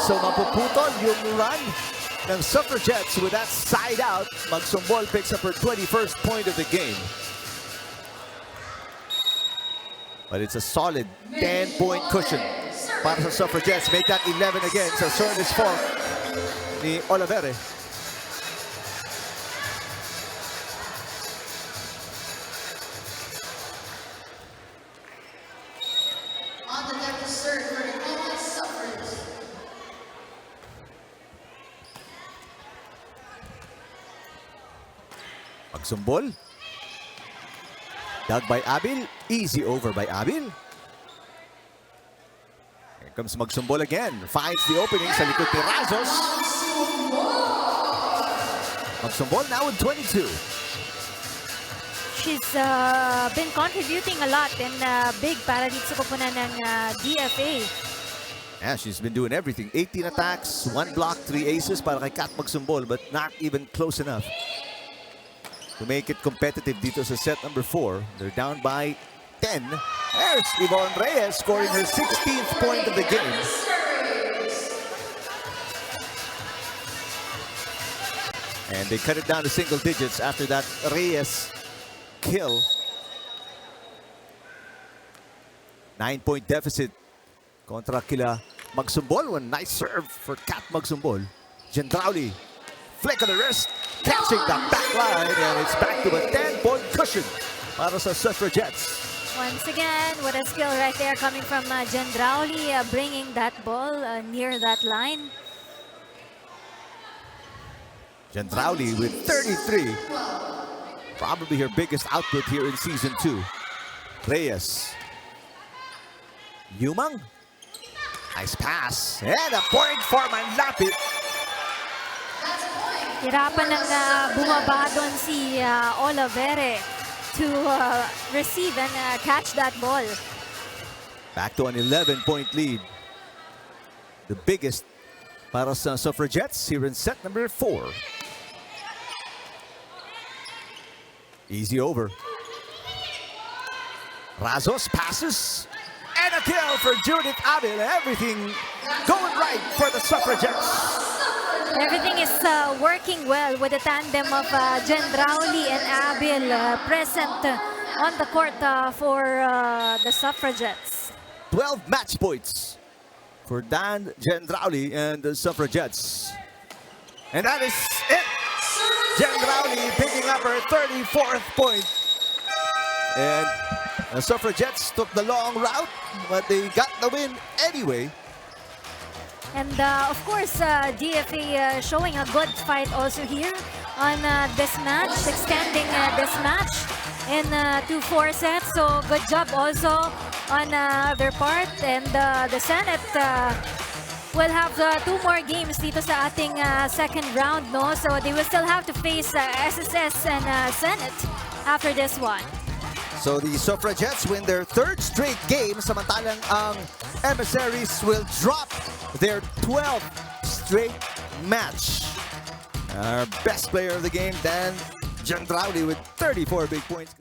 So mapuputol yung run ng Suffragettes with that side out. Magsumbol picks up her 21st point of the game. But it's a solid 10-point cushion para sa Suffragettes. Make that 11 again sa service fault ni Olivere. Magsumbol. Dug by Abil. Easy over by Abil. Here comes Magsumbol again. Finds the opening sa likod ni Razos. Magsumbol now with 22. She's been contributing a lot and big para dito sa koponan ng DFA. Yeah, she's been doing everything. 18 attacks, 1 block, 3 aces para kay Kat Magsumbol, but not even close enough to make it competitive dito sa set number 4. They're down by 10. There's Yvonne Reyes scoring her 16th point of the game. And they cut it down to single digits after that Reyes kill. 9-point deficit kontra kila Magsumbol. One nice serve for Kat Magsumbol. Gendrauli, flick of the wrist, catching the back line, and it's back to a 10-point cushion para sa Suffragettes. Once again, what a skill right there coming from Gendrauli, bringing that ball near that line. Gendrauli with 33. Probably her biggest output here in Season 2. Reyes. Yumang. Nice pass. And a point for Manlapit. Hirapan ng bumaba doon si Olivere to receive and catch that ball. Back to an 11-point lead. The biggest para sa Suffragettes here in set number 4. Easy over. Razos passes. And a kill for Judith Abil. Everything going right for the Suffragettes. Everything is working well with the tandem of Gendrauli and Abil present on the court for the Suffragettes. 12 match points for Dan Gendrauli and the Suffragettes. And that is it. Gendrauli picking up her 34th point. And the Suffragettes took the long route, but they got the win anyway. And of course, DFA showing a good fight also here on this match, extending this match in 2-4 sets. So good job also on their part. And the Senate will have 2 more games dito sa ating second round, no? So they will still have to face SSS and Senate after this one. So the Suffragettes win their 3rd straight game, samantalang ang Emissaries will drop their 12th straight match. Our best player of the game, Dan Gendrauli, with 34 big points.